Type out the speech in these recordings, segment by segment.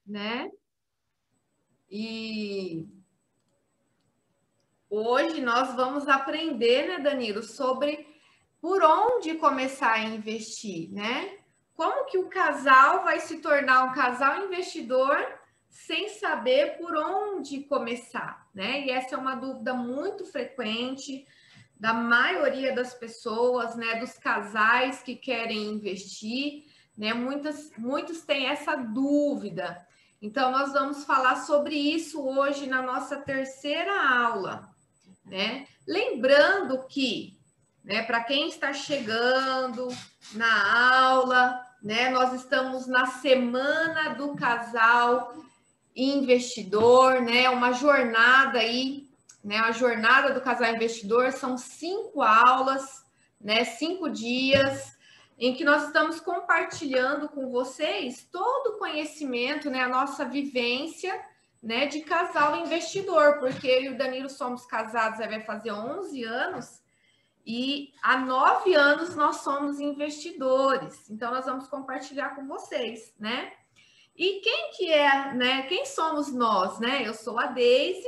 né? E hoje nós vamos aprender, né, Danilo, sobre por onde começar a investir, né? Como que o casal vai se tornar um casal investidor sem saber por onde começar, né? E essa é uma dúvida muito frequente da maioria das pessoas, né? Dos casais que querem investir, né? Muitos têm essa dúvida. Então, nós vamos falar sobre isso hoje na nossa terceira aula, né? Lembrando que, né, para quem está chegando na aula, né, nós estamos na semana do casal investidor, né, uma jornada aí, né, a jornada do casal investidor são 5 aulas, né, 5 dias, em que nós estamos compartilhando com vocês todo o conhecimento, né, a nossa vivência, né, de casal investidor, porque eu e o Danilo somos casados, vai fazer 11 anos, e há 9 anos nós somos investidores. Então, nós vamos compartilhar com vocês, né? E quem que é, né? Quem somos nós, né? Eu sou a Deise,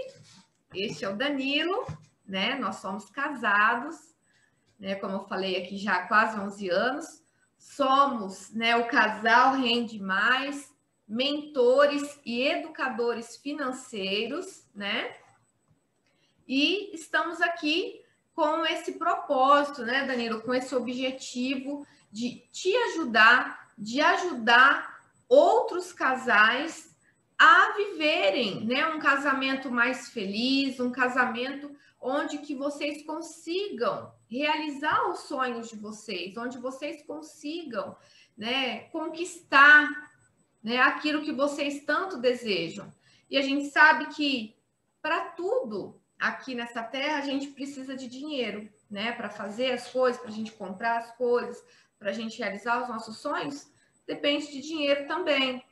este é o Danilo, né? Nós somos casados, né? Como eu falei aqui já há quase 11 anos. Somos, né, o casal Rende Mais, mentores e educadores financeiros, né? E estamos aqui com esse propósito, né, Danilo, com esse objetivo de te ajudar, de ajudar outros casais a viverem, né, um casamento mais feliz, um casamento onde que vocês consigam realizar os sonhos de vocês, onde vocês consigam, né, conquistar, né, aquilo que vocês tanto desejam. E a gente sabe que para tudo aqui nessa terra a gente precisa de dinheiro, né, para fazer as coisas, para a gente comprar as coisas, para a gente realizar os nossos sonhos, depende de dinheiro também.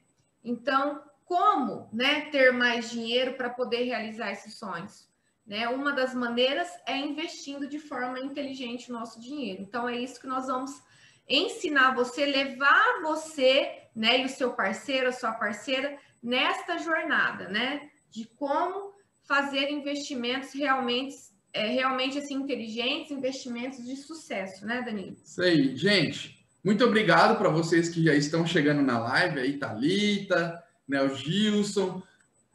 Então, como, né, ter mais dinheiro para poder realizar esses sonhos? Né? Uma das maneiras é investindo de forma inteligente o nosso dinheiro. Então, é isso que nós vamos ensinar você, levar você, né, e o seu parceiro, a sua parceira, nesta jornada, né, de como fazer investimentos realmente assim, inteligentes, investimentos de sucesso, né, Danilo? Isso aí, gente. Muito obrigado para vocês que já estão chegando na live, aí, Thalita, né, o Gilson,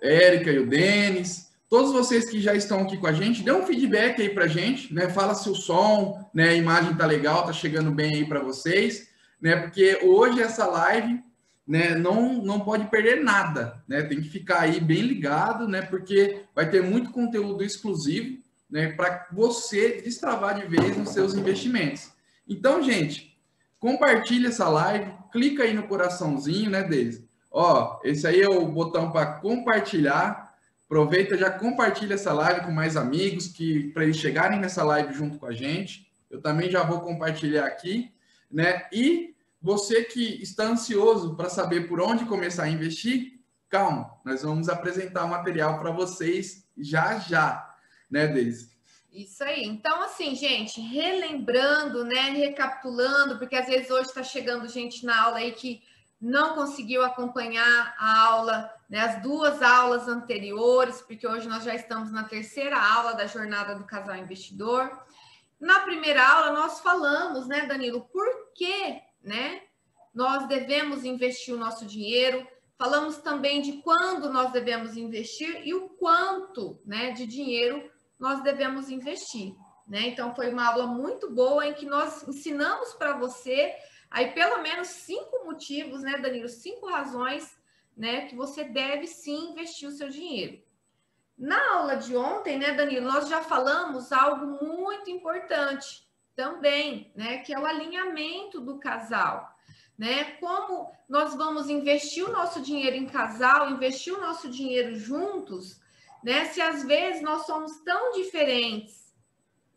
Érica e o Denis. Todos vocês que já estão aqui com a gente, dê um feedback aí para a gente, né? Fala se o som, né, a imagem tá legal, tá chegando bem aí para vocês, né? Porque hoje essa live, né, não pode perder nada, né? Tem que ficar aí bem ligado, né? Porque vai ter muito conteúdo exclusivo, né, para você destravar de vez nos seus investimentos. Então, gente, compartilha essa live, clica aí no coraçãozinho, né, Deise? Ó, esse aí é o botão para compartilhar. Aproveita, já compartilha essa live com mais amigos, que para eles chegarem nessa live junto com a gente. Eu também já vou compartilhar aqui, né? E você que está ansioso para saber por onde começar a investir, calma, nós vamos apresentar o material para vocês já, né, Deise? Isso aí. Então, assim, gente, relembrando, né, recapitulando, porque às vezes hoje está chegando gente na aula aí que não conseguiu acompanhar a aula, né, as 2 aulas anteriores, porque hoje nós já estamos na terceira aula da jornada do casal investidor. Na primeira aula nós falamos, né, Danilo, por que, né, nós devemos investir o nosso dinheiro. Falamos também de quando nós devemos investir e o quanto, né, de dinheiro nós devemos investir, né? Então foi uma aula muito boa em que nós ensinamos para você aí pelo menos 5 motivos, né, Danilo? 5 razões, né, que você deve sim investir o seu dinheiro. Na aula de ontem, né, Danilo, nós já falamos algo muito importante também, né, que é o alinhamento do casal, né? Como nós vamos investir o nosso dinheiro em casal, investir o nosso dinheiro juntos, né? Se às vezes nós somos tão diferentes,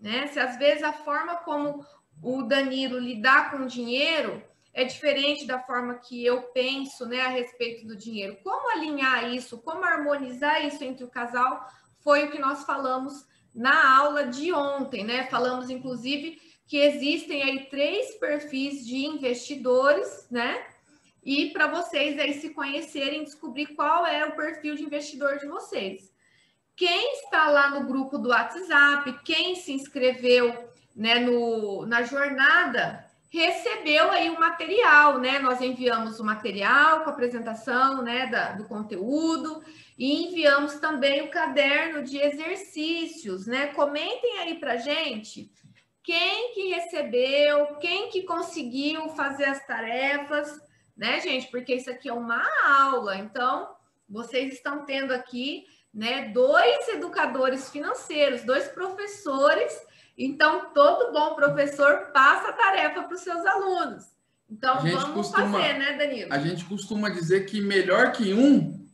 né? Se às vezes a forma como o Danilo lidar com o dinheiro é diferente da forma que eu penso, né, a respeito do dinheiro. Como alinhar isso, como harmonizar isso entre o casal, foi o que nós falamos na aula de ontem, né? Falamos, inclusive, que existem aí 3 perfis de investidores, né? e para vocês aí se conhecerem, descobrir qual é o perfil de investidor de vocês. Quem está lá no grupo do WhatsApp, quem se inscreveu, né, na jornada, recebeu aí o material, né? Nós enviamos o material com a apresentação, né, do conteúdo e enviamos também o caderno de exercícios, né? Comentem aí para gente quem que recebeu, quem que conseguiu fazer as tarefas, né, gente? Porque isso aqui é uma aula, então vocês estão tendo aqui, né, 2 educadores financeiros, 2 professores. Então, todo bom professor passa a tarefa para os seus alunos. Então, vamos fazer, né, Danilo? A gente costuma dizer que melhor que um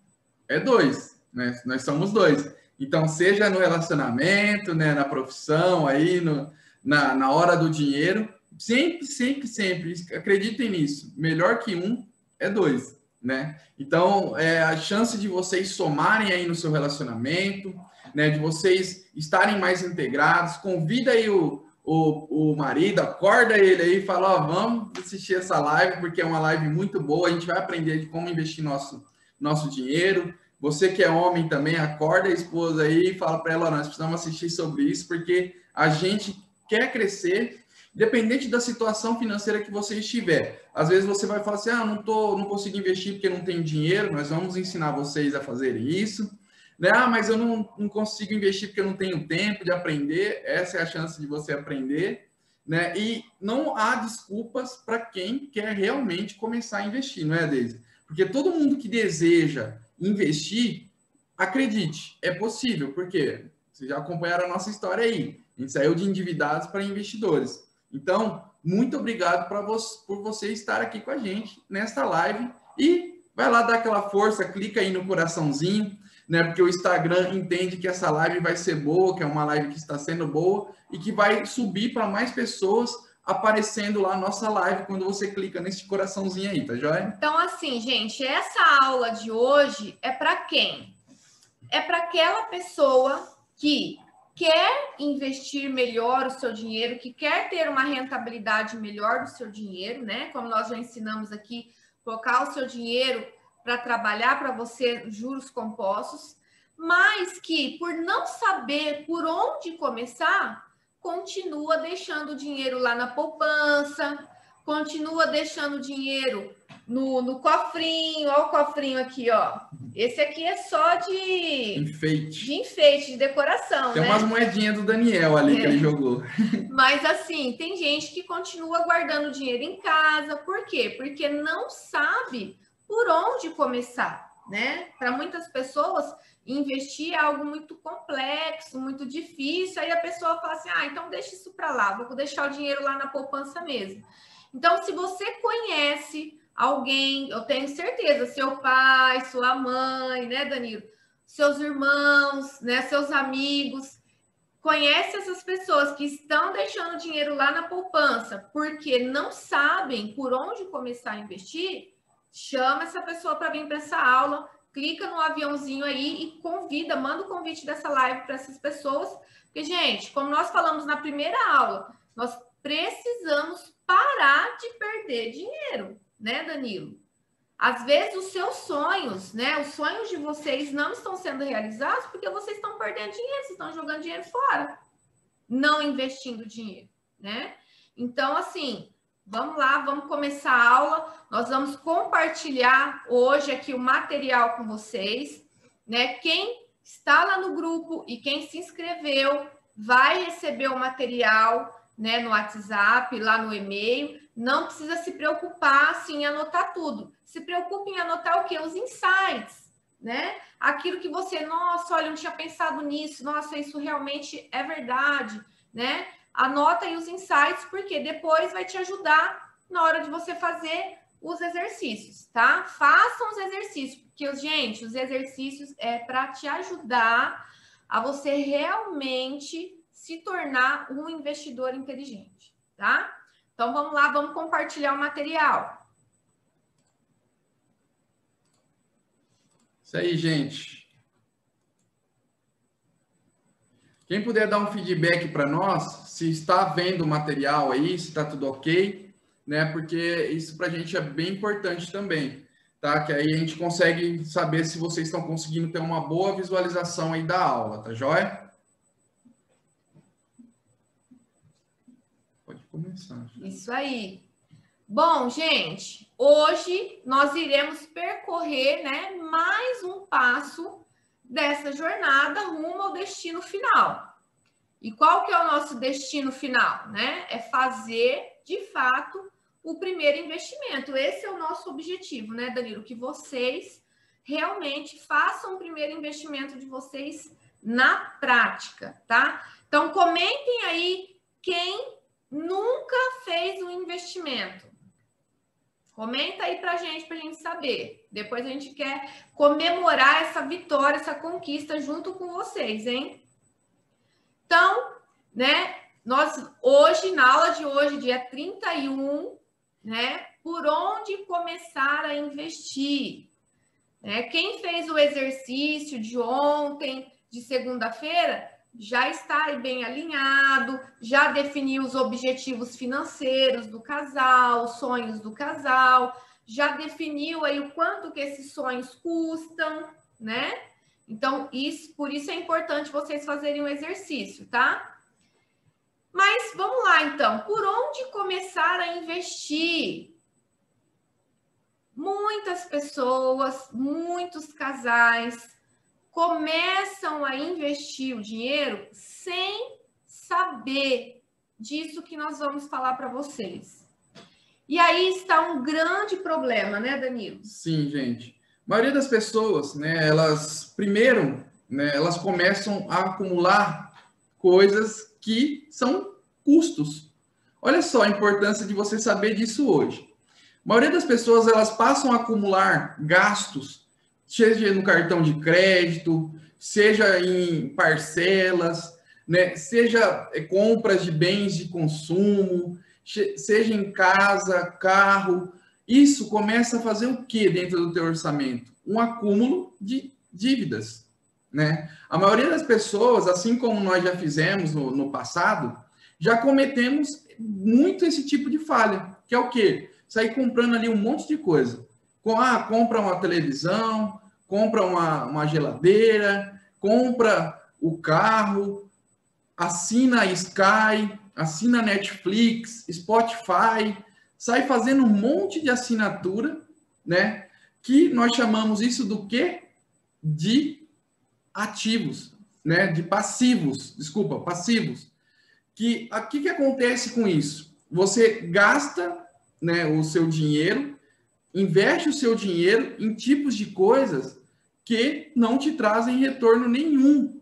é 2, né? Nós somos 2. Então, seja no relacionamento, né, na profissão, aí na hora do dinheiro, sempre, acreditem nisso. Melhor que um é 2, né? Então, a chance de vocês somarem aí no seu relacionamento, né, de vocês estarem mais integrados, convida aí o marido, acorda ele aí e fala, ó, vamos assistir essa live, porque é uma live muito boa, a gente vai aprender de como investir nosso dinheiro. Você que é homem também, acorda a esposa aí e fala para ela, ó, nós precisamos assistir sobre isso, porque a gente quer crescer, independente da situação financeira que você estiver. Às vezes você vai falar assim, não consigo investir porque não tenho dinheiro, nós vamos ensinar vocês a fazerem isso. Né? Mas eu não consigo investir porque eu não tenho tempo de aprender. Essa é a chance de você aprender, né? E não há desculpas para quem quer realmente começar a investir, não é, Deise? Porque todo mundo que deseja investir, acredite, é possível, porque vocês já acompanharam a nossa história aí. A gente saiu de endividados para investidores. Então, muito obrigado por você estar aqui com a gente nesta live. E vai lá dar aquela força, clica aí no coraçãozinho, né? Porque o Instagram entende que essa live vai ser boa, que é uma live que está sendo boa e que vai subir para mais pessoas aparecendo lá a nossa live quando você clica nesse coraçãozinho aí, tá joia? Então, assim, gente, essa aula de hoje é para quem? É para aquela pessoa que quer investir melhor o seu dinheiro, que quer ter uma rentabilidade melhor do seu dinheiro, né? Como nós já ensinamos aqui, colocar o seu dinheiro para trabalhar para você juros compostos, mas que por não saber por onde começar, continua deixando o dinheiro lá na poupança, continua deixando o dinheiro no cofrinho. Olha o cofrinho aqui, ó. Esse aqui é só de enfeite, de decoração. Tem, né? Umas moedinhas do Daniel ali que ele jogou. Mas assim, tem gente que continua guardando dinheiro em casa. Por quê? Porque não sabe por onde começar, né? Para muitas pessoas, investir é algo muito complexo, muito difícil. Aí a pessoa fala assim, então deixa isso para lá, vou deixar o dinheiro lá na poupança mesmo. Então, se você conhece alguém, eu tenho certeza, seu pai, sua mãe, né, Danilo? Seus irmãos, né, seus amigos, conhece essas pessoas que estão deixando dinheiro lá na poupança porque não sabem por onde começar a investir, chama essa pessoa para vir para essa aula, clica no aviãozinho aí e convida, manda o convite dessa live para essas pessoas, porque, gente, como nós falamos na primeira aula, nós precisamos parar de perder dinheiro, né, Danilo? Às vezes os seus sonhos, né, os sonhos de vocês não estão sendo realizados porque vocês estão perdendo dinheiro, vocês estão jogando dinheiro fora, não investindo dinheiro, né? Então, assim, vamos lá, vamos começar a aula. Nós vamos compartilhar hoje aqui o material com vocês, né? Quem está lá no grupo e quem se inscreveu vai receber o material, né, no WhatsApp, lá no e-mail. Não precisa se preocupar assim, em anotar tudo. Se preocupe em anotar o quê? Os insights, né? Aquilo que você, nossa, olha, eu não tinha pensado nisso, nossa, isso realmente é verdade, né? Anota aí os insights, porque depois vai te ajudar na hora de você fazer os exercícios, tá? Façam os exercícios, porque, gente, os exercícios é para te ajudar a você realmente se tornar um investidor inteligente, tá? Então, vamos lá, vamos compartilhar o material. Isso aí, gente. Quem puder dar um feedback para nós, se está vendo o material aí, se está tudo ok, né? Porque isso para a gente é bem importante também, tá? Que aí a gente consegue saber se vocês estão conseguindo ter uma boa visualização aí da aula, tá joia? Pode começar. Isso aí. Bom, gente, hoje nós iremos percorrer, né, mais um passo dessa jornada rumo ao destino final. E qual que é o nosso destino final, né? É fazer, de fato, o primeiro investimento. Esse é o nosso objetivo, né, Danilo? Que vocês realmente façam o primeiro investimento de vocês na prática, tá? Então, comentem aí quem nunca fez um investimento. Comenta aí pra gente saber. Depois a gente quer comemorar essa vitória, essa conquista junto com vocês, hein? Então, né, nós hoje, na aula de hoje, dia 31, né, por onde começar a investir? Né? Quem fez o exercício de ontem, de segunda-feira, já está aí bem alinhado, já definiu os objetivos financeiros do casal, os sonhos do casal, já definiu aí o quanto que esses sonhos custam, né? Então, por isso é importante vocês fazerem o exercício, tá? Mas vamos lá, então. Por onde começar a investir? Muitas pessoas, muitos casais começam a investir o dinheiro sem saber disso que nós vamos falar para vocês. E aí está um grande problema, né, Danilo? Sim, gente. A maioria das pessoas, né, elas primeiro, né, elas começam a acumular coisas que são custos. Olha só a importância de você saber disso hoje. A maioria das pessoas, elas passam a acumular gastos, seja no cartão de crédito, seja em parcelas, né, seja compras de bens de consumo, seja em casa, carro. Isso começa a fazer o que dentro do teu orçamento? Um acúmulo de dívidas, né? A maioria das pessoas, assim como nós já fizemos no passado, já cometemos muito esse tipo de falha, que é o quê? Sair comprando ali um monte de coisa. Compra uma televisão, compra uma geladeira, compra o carro, assina a Sky, assina a Netflix, Spotify, sai fazendo um monte de assinatura, né? Que nós chamamos isso do quê? De ativos, né? De passivos, desculpa, passivos. Que acontece com isso? Você gasta, né, o seu dinheiro, investe o seu dinheiro em tipos de coisas que não te trazem retorno nenhum,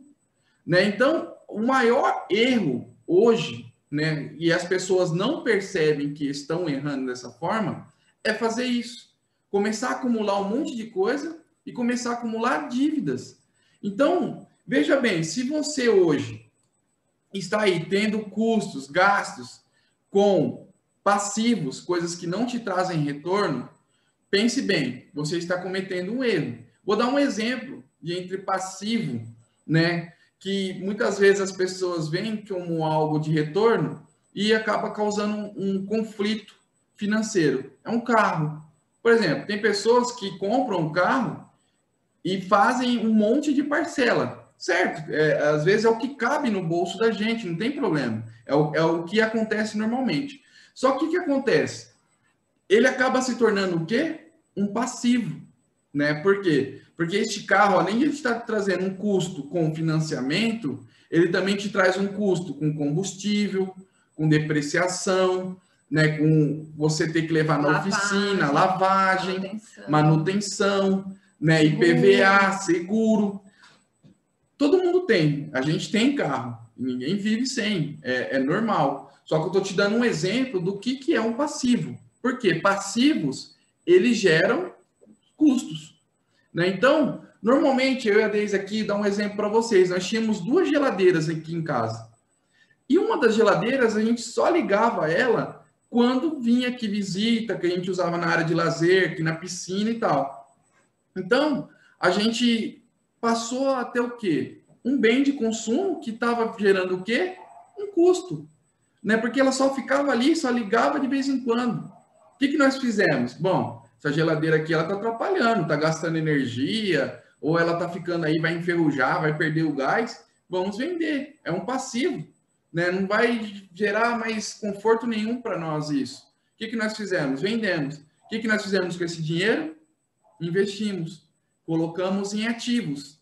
né? Então, o maior erro hoje, né, e as pessoas não percebem que estão errando dessa forma, é fazer isso. Começar a acumular um monte de coisa e começar a acumular dívidas. Então, veja bem, se você hoje está aí tendo custos, gastos com passivos, coisas que não te trazem retorno, pense bem, você está cometendo um erro. Vou dar um exemplo de entre passivo, né, que muitas vezes as pessoas veem como algo de retorno e acaba causando um conflito financeiro. É um carro. Por exemplo, tem pessoas que compram um carro e fazem um monte de parcela, certo? Às vezes é o que cabe no bolso da gente, não tem problema. É o que acontece normalmente. Só que o que acontece? Ele acaba se tornando o quê? Um passivo, né? Por quê? Porque este carro, além de estar trazendo um custo com financiamento, ele também te traz um custo com combustível, com depreciação, né? Com você ter que levar na oficina, lavagem, manutenção, né? IPVA, seguro. Todo mundo tem. A gente tem carro. Ninguém vive sem. É normal. Só que eu estou te dando um exemplo do que é um passivo. Por quê? Passivos, eles geram custos, né? Então, normalmente, eu e a Deise aqui, dar um exemplo para vocês. Nós tínhamos 2 geladeiras aqui em casa. E uma das geladeiras, a gente só ligava ela quando vinha aqui visita, que a gente usava na área de lazer, aqui na piscina e tal. Então, a gente passou a ter o quê? Um bem de consumo que estava gerando o quê? Um custo. né? Porque ela só ficava ali, só ligava de vez em quando. O que nós fizemos? Bom, essa geladeira aqui, ela está atrapalhando, está gastando energia, ou ela está ficando aí, vai enferrujar, vai perder o gás. Vamos vender. É um passivo, né? Não vai gerar mais conforto nenhum para nós isso. O que nós fizemos? Vendemos. O que nós fizemos com esse dinheiro? Investimos. Colocamos em ativos.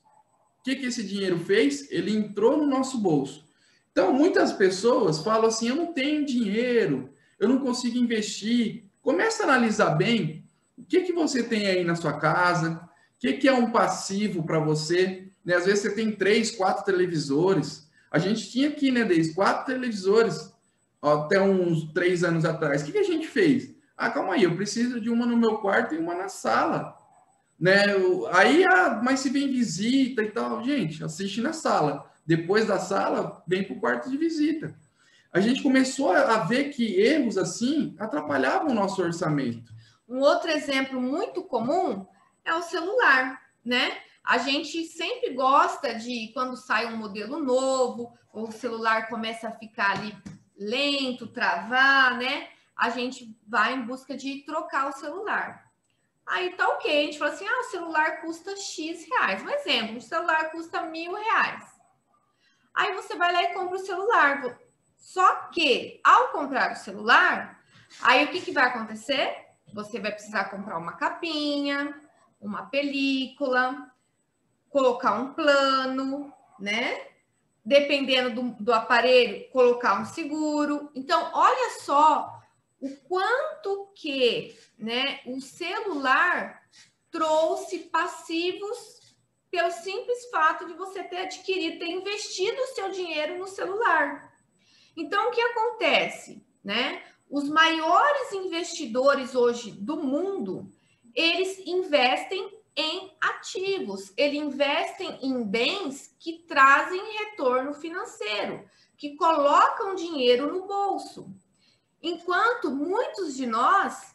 O que esse dinheiro fez? Ele entrou no nosso bolso. Então, muitas pessoas falam assim, eu não tenho dinheiro, eu não consigo investir. Começa a analisar bem o que você tem aí na sua casa, o que é um passivo para você. Né? Às vezes você tem 3, 4 televisores. A gente tinha aqui, né, Deise, 4 televisores até uns 3 anos atrás. O que a gente fez? Ah, calma aí, eu preciso de uma no meu quarto e uma na sala. Né? Aí, mas se vem visita e tal, gente, assiste na sala. Depois da sala, vem para o quarto de visita. A gente começou a ver que erros assim atrapalhavam o nosso orçamento. Um outro exemplo muito comum é o celular, né? A gente sempre gosta de, quando sai um modelo novo, ou o celular começa a ficar ali lento, travar, né? A gente vai em busca de trocar o celular. Aí tá ok, a gente fala assim, o celular custa X reais. Um exemplo, o celular custa R$1.000. Aí você vai lá e compra o celular. Só que, ao comprar o celular, aí o que vai acontecer? Você vai precisar comprar uma capinha, uma película, colocar um plano, né? Dependendo do aparelho, colocar um seguro. Então, olha só o quanto que, né, o celular trouxe passivos pelo simples fato de você ter adquirido, ter investido o seu dinheiro no celular. Então, o que acontece, né? Os maiores investidores hoje do mundo, eles investem em ativos, eles investem em bens que trazem retorno financeiro, que colocam dinheiro no bolso. Enquanto muitos de nós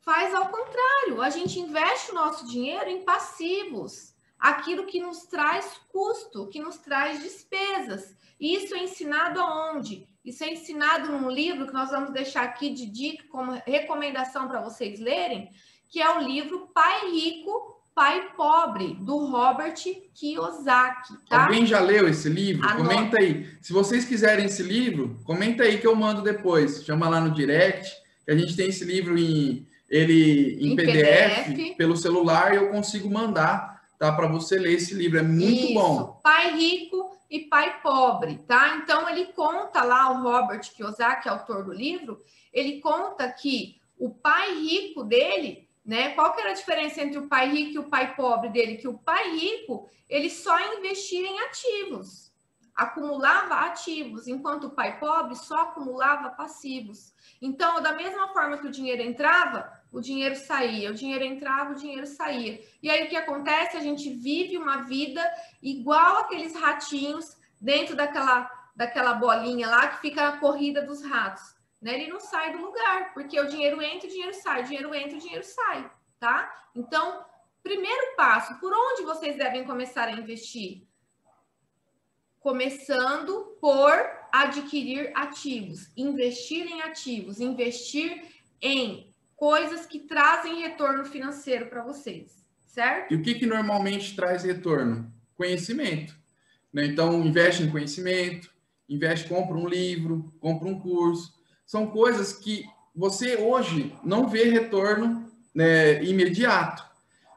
faz ao contrário, a gente investe o nosso dinheiro em passivos, aquilo que nos traz custo, que nos traz despesas. E isso é ensinado aonde? Isso é ensinado num livro que nós vamos deixar aqui de dica como recomendação para vocês lerem, que é o livro Pai Rico, Pai Pobre, do Robert Kiyosaki. Tá? Alguém já leu esse livro? Comenta aí. Se vocês quiserem esse livro, comenta aí que eu mando depois. Chama lá no direct, que a gente tem esse livro em PDF pelo celular e eu consigo mandar, tá? Para você ler esse livro. É muito bom. Pai Rico e Pai Pobre, tá? Então ele conta lá, o Robert Kiyosaki, autor do livro, ele conta que o pai rico dele, né? Qual que era a diferença entre o pai rico e o pai pobre dele? Que o pai rico, ele só investia em ativos, acumulava ativos, enquanto o pai pobre só acumulava passivos. Então, da mesma forma que o dinheiro entrava, o dinheiro saía, o dinheiro entrava, o dinheiro saía. E aí o que acontece? A gente vive uma vida igual aqueles ratinhos dentro daquela bolinha lá que fica na corrida dos ratos. Né? Ele não sai do lugar, porque o dinheiro entra, o dinheiro sai, o dinheiro entra, o dinheiro sai, tá? Então, primeiro passo, por onde vocês devem começar a investir? Começando por adquirir ativos, investir em ativos, investir em coisas que trazem retorno financeiro para vocês, certo? E o que normalmente traz retorno? Conhecimento. Né? Então, investe em conhecimento, compra um livro, compra um curso. São coisas que você hoje não vê retorno, né, imediato.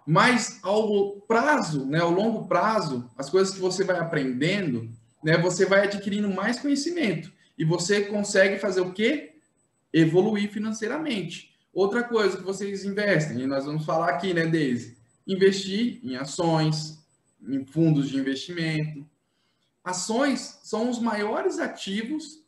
Mas ao prazo, né, ao longo prazo, as coisas que você vai aprendendo, né, você vai adquirindo mais conhecimento. E você consegue fazer o quê? Evoluir financeiramente. Outra coisa que vocês investem, e nós vamos falar aqui, né, Deise? Investir em ações, em fundos de investimento. Ações são os maiores ativos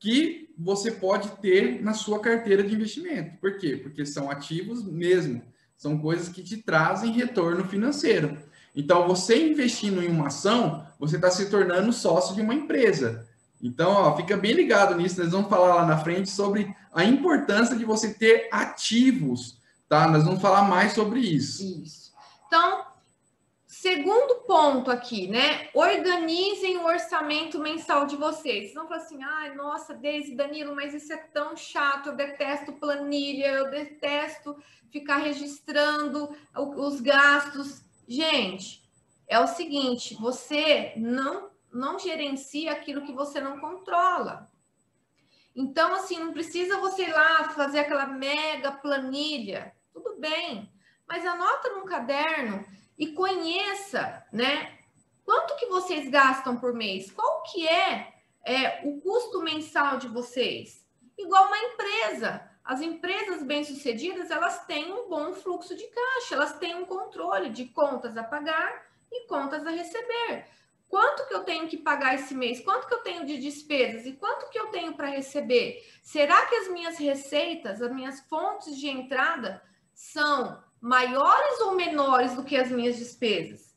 que você pode ter na sua carteira de investimento. Por quê? Porque são ativos mesmo. São coisas que te trazem retorno financeiro. Então, você investindo em uma ação, você está se tornando sócio de uma empresa. Então, ó, fica bem ligado nisso. Nós vamos falar lá na frente sobre a importância de você ter ativos, tá? Nós vamos falar mais sobre isso. Isso. Então, Segundo ponto aqui, né? Organizem o orçamento mensal de vocês. Vocês vão falar assim, ai, nossa, Deise, Danilo, mas isso é tão chato, eu detesto planilha, eu detesto ficar registrando os gastos. Gente, é o seguinte, você não gerencia aquilo que você não controla. Então, assim, não precisa você ir lá fazer aquela mega planilha. Tudo bem, mas anota num caderno e conheça, né? Quanto que vocês gastam por mês? Qual que é o custo mensal de vocês? Igual uma empresa. As empresas bem-sucedidas, elas têm um bom fluxo de caixa, elas têm um controle de contas a pagar e contas a receber. Quanto que eu tenho que pagar esse mês? Quanto que eu tenho de despesas? E quanto que eu tenho para receber? Será que as minhas receitas, as minhas fontes de entrada são maiores ou menores do que as minhas despesas?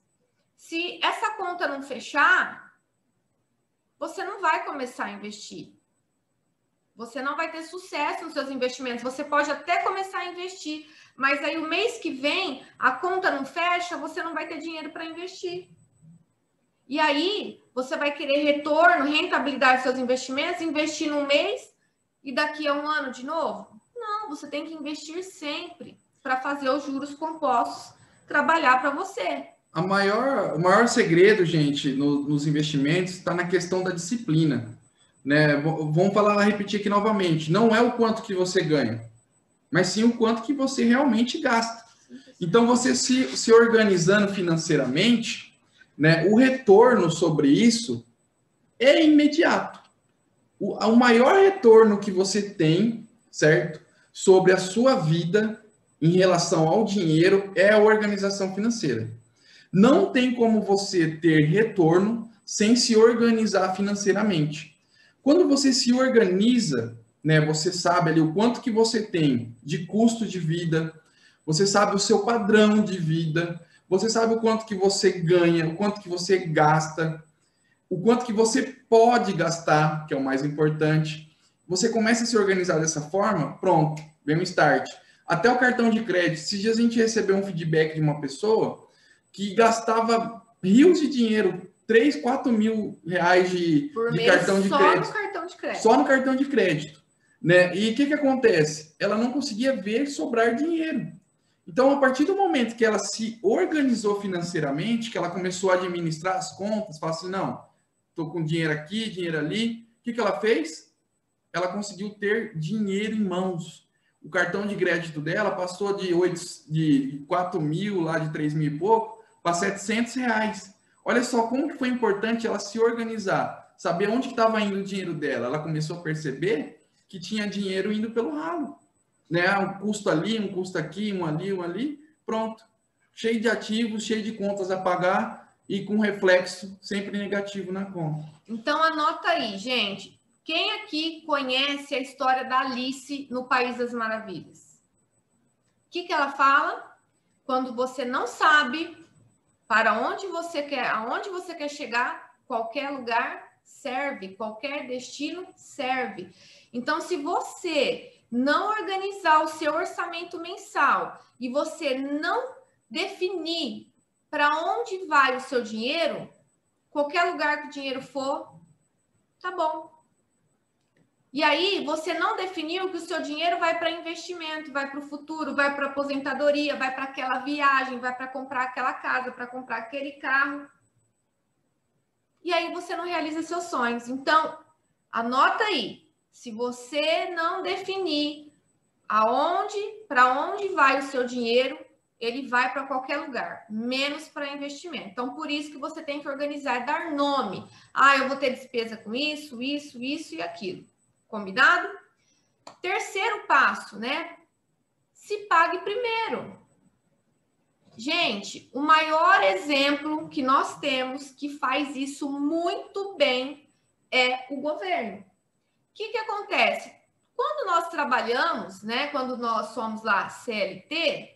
Se essa conta não fechar, você não vai começar a investir. Você não vai ter sucesso nos seus investimentos. Você pode até começar a investir, mas aí o mês que vem a conta não fecha, você não vai ter dinheiro para investir. E aí, você vai querer retorno, rentabilidade dos seus investimentos, investir num mês e daqui a um ano de novo? Não, você tem que investir sempre para fazer os juros compostos trabalhar para você. O maior segredo, gente, nos investimentos está na questão da disciplina. Né? Vamos repetir aqui novamente. Não é o quanto que você ganha, mas sim o quanto que você realmente gasta. Então, você se organizando financeiramente, né, o retorno sobre isso é imediato. O maior retorno que você tem, certo, sobre a sua vida em relação ao dinheiro é a organização financeira. Não tem como você ter retorno sem se organizar financeiramente. Quando você se organiza, né, você sabe ali o quanto que você tem de custo de vida, você sabe o seu padrão de vida, você sabe o quanto que você ganha, o quanto que você gasta, o quanto que você pode gastar, que é o mais importante. Você começa a se organizar dessa forma, pronto, vem um start. Até o cartão de crédito. Esses dias a gente recebeu um feedback de uma pessoa que gastava rios de dinheiro, 3, 4 mil reais de cartão de crédito. Só no cartão de crédito. Só no cartão de crédito. Né? E o que acontece? Ela não conseguia ver sobrar dinheiro. Então, a partir do momento que ela se organizou financeiramente, que ela começou a administrar as contas, fala assim, não, estou com dinheiro aqui, dinheiro ali. O que ela fez? Ela conseguiu ter dinheiro em mãos. O cartão de crédito dela passou de 4 mil, lá de 3 mil e pouco, para 700 reais. Olha só como que foi importante ela se organizar, saber onde estava indo o dinheiro dela. Ela começou a perceber que tinha dinheiro indo pelo ralo. Né? Um custo ali, um custo aqui, um ali, pronto. Cheio de ativos, cheio de contas a pagar e com reflexo sempre negativo na conta. Então, anota aí, gente. Quem aqui conhece a história da Alice no País das Maravilhas? O que ela fala? Quando você não sabe para onde você quer, aonde você quer chegar, qualquer lugar serve, qualquer destino serve. Então, se você não organizar o seu orçamento mensal e você não definir para onde vai o seu dinheiro, qualquer lugar que o dinheiro for, tá bom. E aí, você não definiu que o seu dinheiro vai para investimento, vai para o futuro, vai para aposentadoria, vai para aquela viagem, vai para comprar aquela casa, para comprar aquele carro. E aí, você não realiza seus sonhos. Então, anota aí. Se você não definir para onde vai o seu dinheiro, ele vai para qualquer lugar, menos para investimento. Então, por isso que você tem que organizar, dar nome. Ah, eu vou ter despesa com isso, isso, isso e aquilo. Combinado? Terceiro passo, né? Se pague primeiro. Gente, o maior exemplo que nós temos que faz isso muito bem é o governo. O que acontece? Quando nós trabalhamos, né? Quando nós somos lá CLT,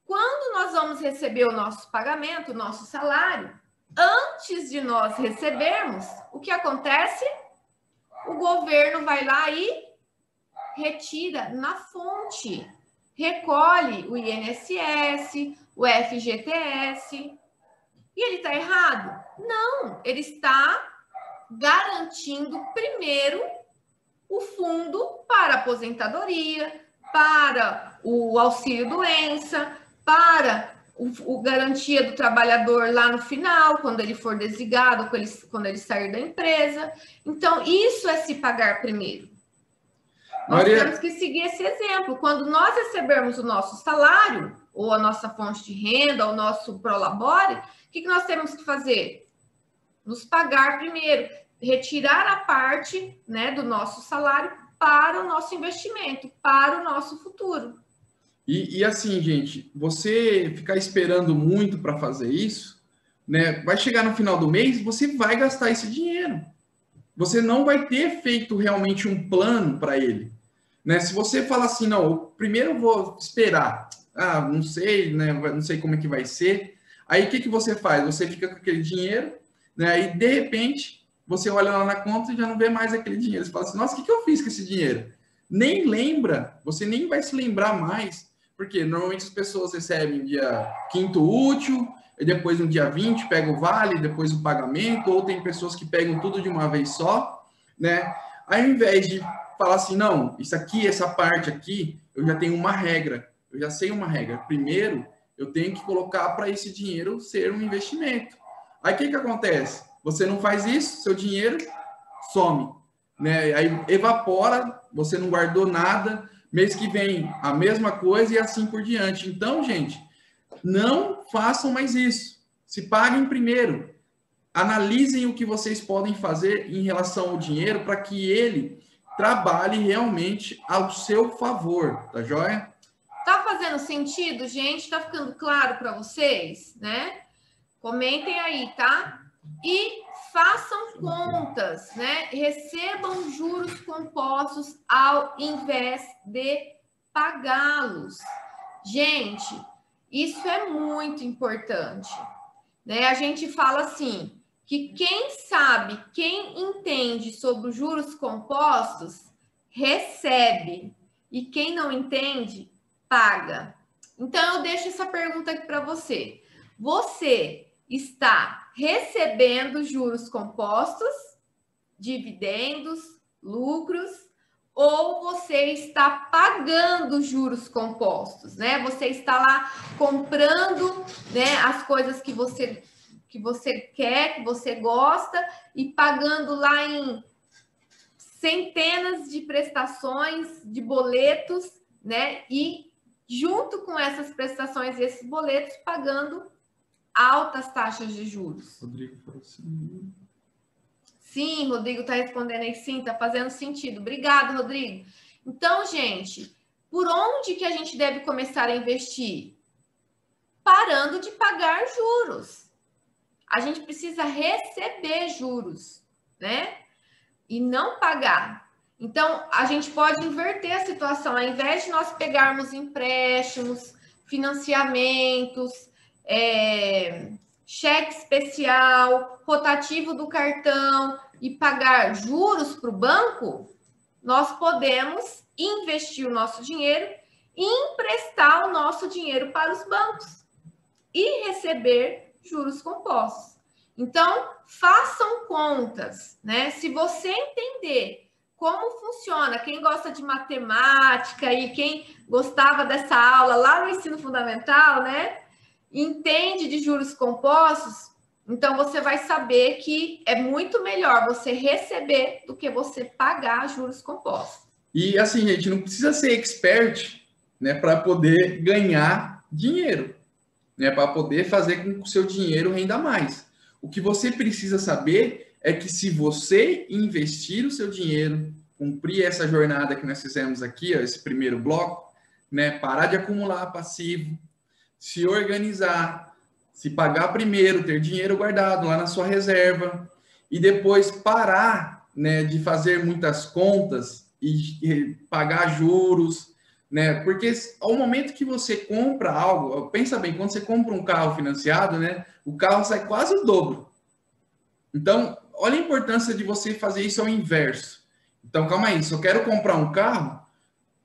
quando nós vamos receber o nosso pagamento, o nosso salário, antes de nós recebermos, o que acontece? O governo vai lá e retira na fonte, recolhe o INSS, o FGTS, E ele está errado? Não, ele está garantindo primeiro o fundo para a aposentadoria, para o auxílio-doença, para o garantia do trabalhador lá no final, quando ele for desligado, quando ele sair da empresa. Então, isso é se pagar primeiro. Nós temos que seguir esse exemplo. Quando nós recebermos o nosso salário, ou a nossa fonte de renda, ou o nosso prolabore, o que nós temos que fazer? Nos pagar primeiro, retirar a parte, né, do nosso salário para o nosso investimento, para o nosso futuro. E assim, gente, você ficar esperando muito para fazer isso, né? Vai chegar no final do mês, você vai gastar esse dinheiro. Você não vai ter feito realmente um plano para ele, né? Se você fala assim, não, primeiro eu vou esperar, não sei, né? Não sei como é que vai ser. Aí o que você faz? Você fica com aquele dinheiro, né? E de repente você olha lá na conta e já não vê mais aquele dinheiro. Você fala assim, nossa, o que eu fiz com esse dinheiro? Nem lembra, você nem vai se lembrar mais, porque normalmente as pessoas recebem dia 5º útil, e depois no dia 20 pega o vale, depois o pagamento, ou tem pessoas que pegam tudo de uma vez só, né? Ao invés de falar assim, não, isso aqui, essa parte aqui, eu já tenho uma regra, eu já sei uma regra. Primeiro, eu tenho que colocar para esse dinheiro ser um investimento. Aí o que acontece? Você não faz isso, seu dinheiro some, né? Aí evapora, você não guardou nada, mês que vem a mesma coisa e assim por diante. Então, gente, não façam mais isso. Se paguem primeiro. Analisem o que vocês podem fazer em relação ao dinheiro para que ele trabalhe realmente ao seu favor, tá joia? Tá fazendo sentido, gente? Tá ficando claro para vocês, né? Comentem aí, tá? E façam contas, né? Recebam juros compostos ao invés de pagá-los. Gente, isso é muito importante, né? A gente fala assim, que quem sabe, quem entende sobre os juros compostos, recebe. E quem não entende, paga. Então, eu deixo essa pergunta aqui para você. Você está recebendo juros compostos, dividendos, lucros, ou você está pagando juros compostos, né? Você está lá comprando, né, as coisas que você quer, que você gosta, e pagando lá em centenas de prestações, de boletos, né? E junto com essas prestações e esses boletos, pagando altas taxas de juros. Rodrigo falou assim. Sim, Rodrigo está respondendo aí, sim, está fazendo sentido. Obrigado, Rodrigo. Então, gente, por onde que a gente deve começar a investir? Parando de pagar juros. A gente precisa receber juros, né? E não pagar. Então, a gente pode inverter a situação. Ao invés de nós pegarmos empréstimos, financiamentos, cheque especial, rotativo do cartão e pagar juros para o banco, nós podemos investir o nosso dinheiro e emprestar o nosso dinheiro para os bancos e receber juros compostos. Então, façam contas, né? Se você entender como funciona, quem gosta de matemática e quem gostava dessa aula lá no ensino fundamental, né? Entende de juros compostos, então você vai saber que é muito melhor você receber do que você pagar juros compostos. E assim, gente, não precisa ser expert, né, para poder ganhar dinheiro, né, para poder fazer com que o seu dinheiro renda mais. O que você precisa saber é que se você investir o seu dinheiro, cumprir essa jornada que nós fizemos aqui, ó, esse primeiro bloco, né, parar de acumular passivo, se organizar, se pagar primeiro, ter dinheiro guardado lá na sua reserva e depois parar, né, de fazer muitas contas e pagar juros, né? Porque ao momento que você compra algo, pensa bem, quando você compra um carro financiado, né, o carro sai quase o dobro. Então, olha a importância de você fazer isso ao inverso. Então, calma aí, se eu quero comprar um carro,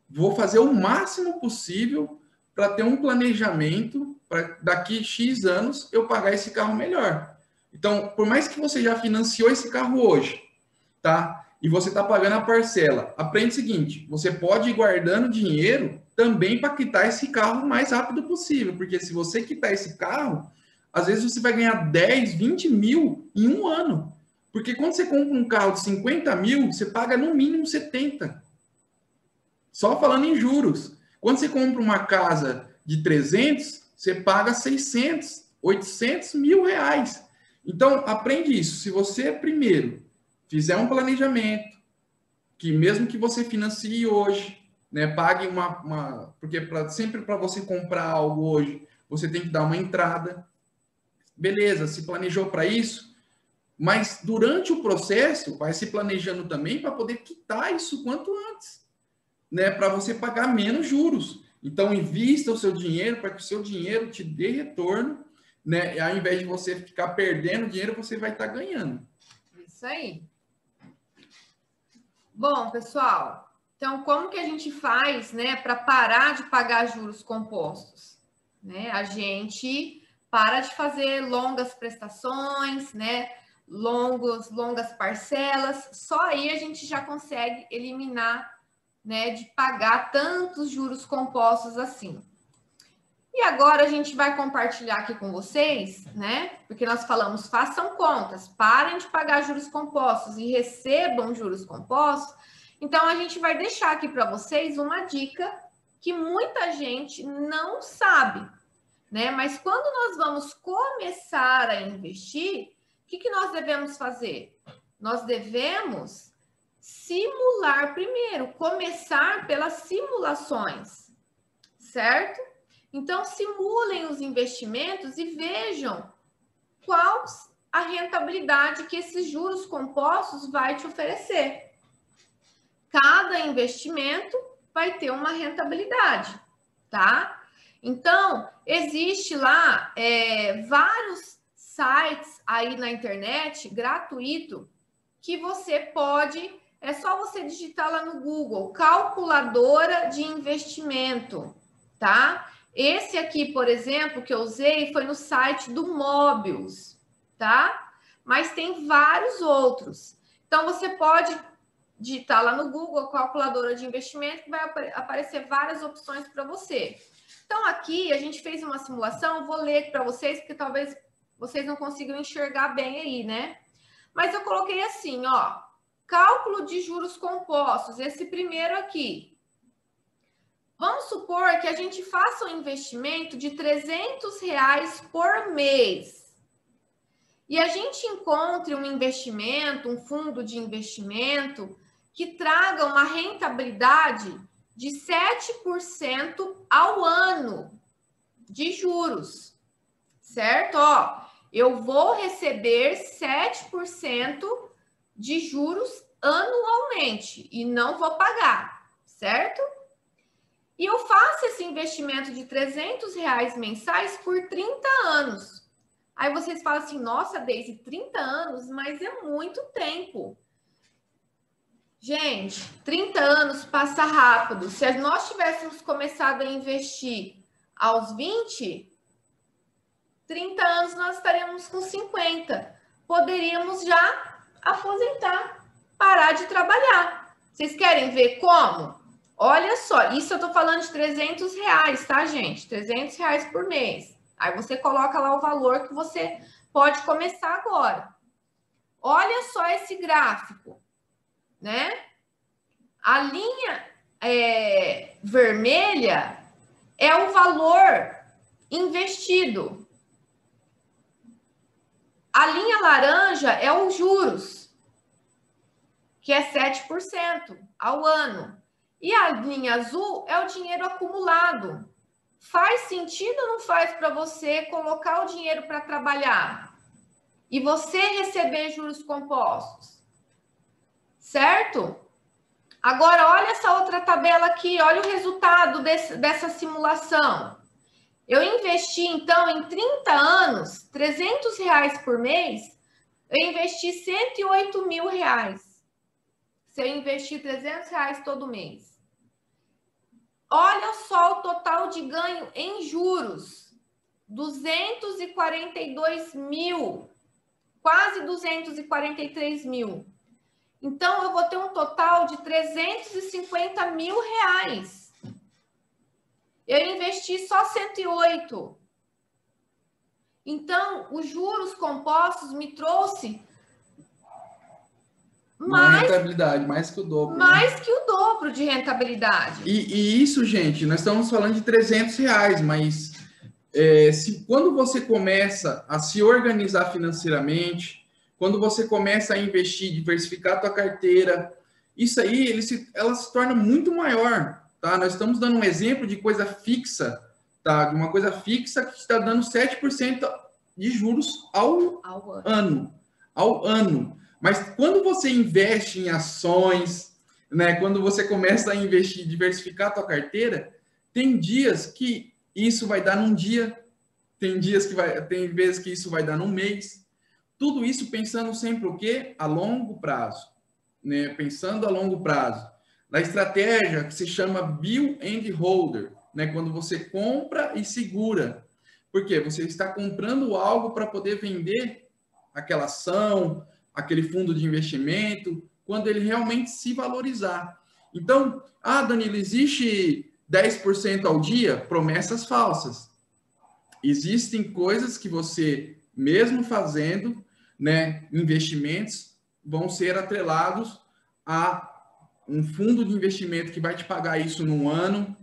vou fazer o máximo possível para ter um planejamento para daqui X anos eu pagar esse carro melhor. Então, por mais que você já financiou esse carro hoje, tá? E você está pagando a parcela, aprende o seguinte, você pode ir guardando dinheiro também para quitar esse carro o mais rápido possível, porque se você quitar esse carro, às vezes você vai ganhar 10, 20 mil em um ano. Porque quando você compra um carro de 50 mil, você paga no mínimo 70. Só falando em juros. Quando você compra uma casa de 300, você paga 600, 800 mil reais. Então, aprende isso. Se você, primeiro, fizer um planejamento, que mesmo que você financie hoje, né, pague porque sempre para você comprar algo hoje, você tem que dar uma entrada. Beleza, se planejou para isso, mas durante o processo, vai se planejando também para poder quitar isso quanto antes, né, para você pagar menos juros. Então, invista o seu dinheiro para que o seu dinheiro te dê retorno, né? E ao invés de você ficar perdendo dinheiro, você vai estar ganhando. Isso aí. Bom, pessoal, então como que a gente faz, né, para parar de pagar juros compostos? Né? A gente para de fazer longas prestações, né, longas parcelas, só aí a gente já consegue eliminar, né, de pagar tantos juros compostos assim. E agora a gente vai compartilhar aqui com vocês, né? Porque nós falamos, façam contas, parem de pagar juros compostos e recebam juros compostos. Então, a gente vai deixar aqui para vocês uma dica que muita gente não sabe, né? Mas quando nós vamos começar a investir, o que nós devemos fazer? Nós devemos simular primeiro, começar pelas simulações, certo? Então, simulem os investimentos e vejam qual a rentabilidade que esses juros compostos vai te oferecer. Cada investimento vai ter uma rentabilidade, tá? Então, existe lá vários sites aí na internet, gratuito, que você pode, é só você digitar lá no Google, calculadora de investimento, tá? Esse aqui, por exemplo, que eu usei foi no site do Mobius, tá? Mas tem vários outros. Então, você pode digitar lá no Google calculadora de investimento, que vai aparecer várias opções para você. Então, aqui a gente fez uma simulação, eu vou ler para vocês, porque talvez vocês não consigam enxergar bem aí, né? Mas eu coloquei assim, ó, cálculo de juros compostos, esse primeiro aqui. Vamos supor que a gente faça um investimento de R$300 por mês. E a gente encontre um investimento, um fundo de investimento, que traga uma rentabilidade de 7% ao ano de juros. Certo? Ó, eu vou receber 7% de juros anualmente e não vou pagar, certo? E eu faço esse investimento de R$300 mensais por 30 anos. Aí vocês falam assim, nossa, Deise, 30 anos, mas é muito tempo. Gente, 30 anos passa rápido. Se nós tivéssemos começado a investir aos 20, 30 anos nós estaríamos com 50. Poderíamos já aposentar, parar de trabalhar. Vocês querem ver como? Olha só, isso eu tô falando de R$300, tá, gente? R$300 por mês. Aí você coloca lá o valor que você pode começar agora. Olha só esse gráfico, né? A linha vermelha é o valor investido. A linha laranja é os juros, que é 7% ao ano. E a linha azul é o dinheiro acumulado. Faz sentido ou não faz para você colocar o dinheiro para trabalhar e você receber juros compostos? Certo? Agora, olha essa outra tabela aqui, olha o resultado dessa simulação. Eu investi, então, em 30 anos, R$300 por mês, eu investi R$108 mil. Se eu investir R$300 todo mês. Olha só o total de ganho em juros. 242 mil, quase 243 mil. Então, eu vou ter um total de 350 mil reais. Eu investi só 108. Então, os juros compostos me trouxe uma rentabilidade, mais que o dobro. Mais, né? Que o dobro de rentabilidade. E isso, gente, nós estamos falando de 300 reais, mas quando você começa a se organizar financeiramente, quando você começa a investir, diversificar a tua carteira, isso aí ela se torna muito maior, tá? Nós estamos dando um exemplo de coisa fixa, tá? De uma coisa fixa que está dando 7% de juros ao ano. Ao ano. Mas quando você investe em ações, né? Quando você começa a investir, diversificar a tua carteira, tem dias que isso vai dar num dia, tem vezes que isso vai dar num mês. Tudo isso pensando sempre o quê? A longo prazo, né? Pensando a longo prazo. Na estratégia que se chama Buy and Hold, né? Quando você compra e segura. Por quê? Você está comprando algo para poder vender aquela ação, aquele fundo de investimento, quando ele realmente se valorizar. Então, Danilo, existe 10% ao dia? Promessas falsas. Existem coisas que você, mesmo fazendo, né, investimentos, vão ser atrelados a um fundo de investimento que vai te pagar isso num ano.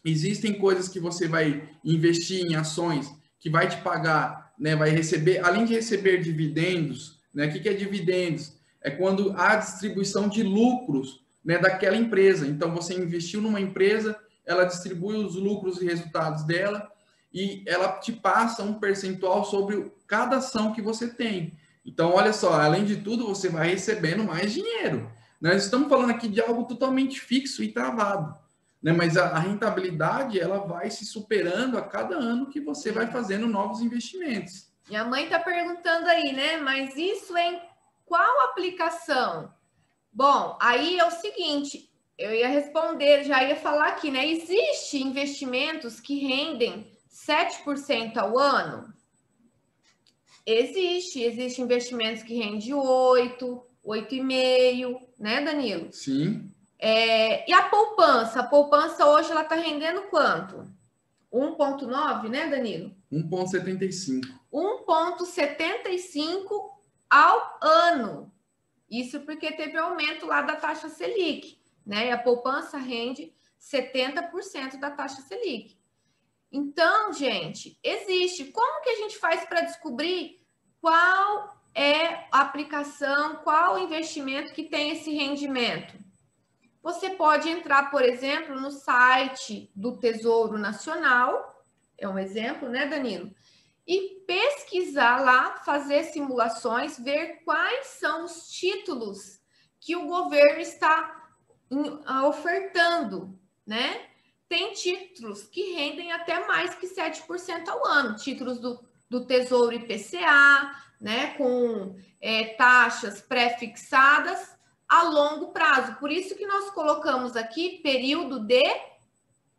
Existem coisas que você vai investir em ações que vai te pagar, né, vai receber, além de receber dividendos, né, o que é dividendos? É quando há distribuição de lucros, né, daquela empresa. Então, você investiu numa empresa, ela distribui os lucros e resultados dela e ela te passa um percentual sobre cada ação que você tem. Então, olha só, além de tudo, você vai recebendo mais dinheiro. Nós estamos falando aqui de algo totalmente fixo e travado, né? Mas a rentabilidade, ela vai se superando a cada ano que você vai fazendo novos investimentos. Minha mãe está perguntando aí, né? Mas isso em qual aplicação? Bom, aí é o seguinte, eu ia responder, já ia falar aqui, né? Existem investimentos que rendem 7% ao ano? Existem investimentos que rendem 8, 8,5%, né, Danilo? Sim. E a poupança? A poupança hoje ela está rendendo quanto? 1,9, né, Danilo? 1,75. 1,75 ao ano. Isso porque teve aumento lá da taxa Selic, né? E a poupança rende 70% da taxa Selic. Então, gente, existe. Como que a gente faz para descobrir qual é a aplicação, qual o investimento que tem esse rendimento? Você pode entrar, por exemplo, no site do Tesouro Nacional, é um exemplo, né, Danilo? E pesquisar lá, fazer simulações, ver quais são os títulos que o governo está ofertando, né? Tem títulos que rendem até mais que 7% ao ano, títulos do Tesouro IPCA, né? Com taxas pré-fixadas a longo prazo. Por isso que nós colocamos aqui período de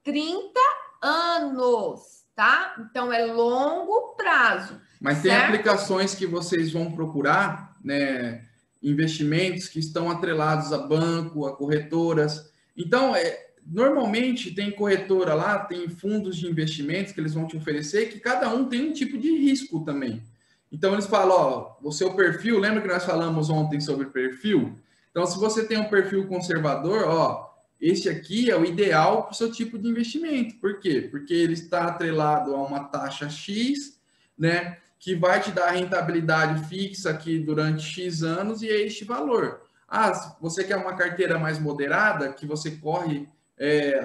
30 anos, tá? Então, é longo prazo. Mas certo? Tem aplicações que vocês vão procurar, né? Investimentos que estão atrelados a banco, a corretoras. Então, normalmente tem corretora lá, tem fundos de investimentos que eles vão te oferecer, que cada um tem um tipo de risco também. Então, eles falam, ó, o seu perfil, lembra que nós falamos ontem sobre perfil? Então, se você tem um perfil conservador, ó, esse aqui é o ideal para o seu tipo de investimento. Por quê? Porque ele está atrelado a uma taxa X, né, que vai te dar a rentabilidade fixa aqui durante X anos e é este valor. Se você quer uma carteira mais moderada, que você corre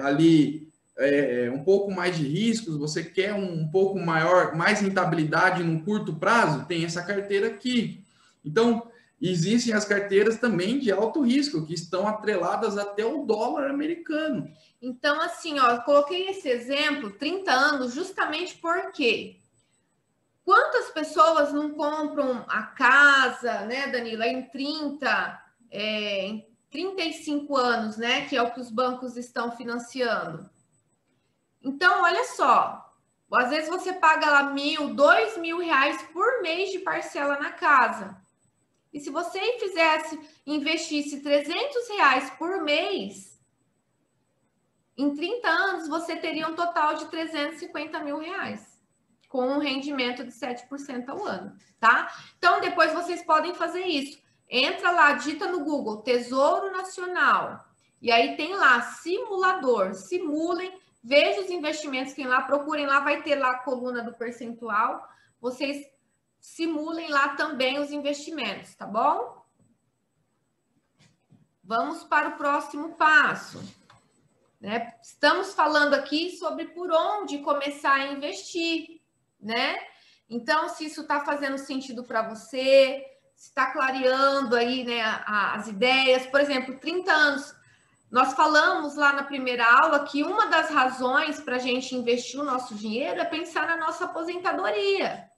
ali um pouco mais de riscos, você quer um pouco maior, mais rentabilidade num curto prazo, tem essa carteira aqui. Então, existem as carteiras também de alto risco, que estão atreladas até o dólar americano. Então, assim, ó, eu coloquei esse exemplo, 30 anos, justamente porque quantas pessoas não compram a casa, né, Danila, em 35 anos, né, que é o que os bancos estão financiando. Então, olha só, Às vezes você paga lá R$1.000, R$2.000 por mês de parcela na casa. E se você investisse R$300 por mês, em 30 anos você teria um total de R$350 mil, com um rendimento de 7% ao ano, tá? Então, depois vocês podem fazer isso. Entra lá, digita no Google, Tesouro Nacional. E aí tem lá, simulador. Simulem, vejam os investimentos que tem lá, procurem lá, vai ter lá a coluna do percentual. Vocês simulem lá também os investimentos, tá bom? Vamos para o próximo passo. Né? Estamos falando aqui sobre por onde começar a investir, né? Então, se isso está fazendo sentido para você, se está clareando aí, né, as ideias. Por exemplo, 30 anos. Nós falamos lá na primeira aula que uma das razões para a gente investir o nosso dinheiro é pensar na nossa aposentadoria.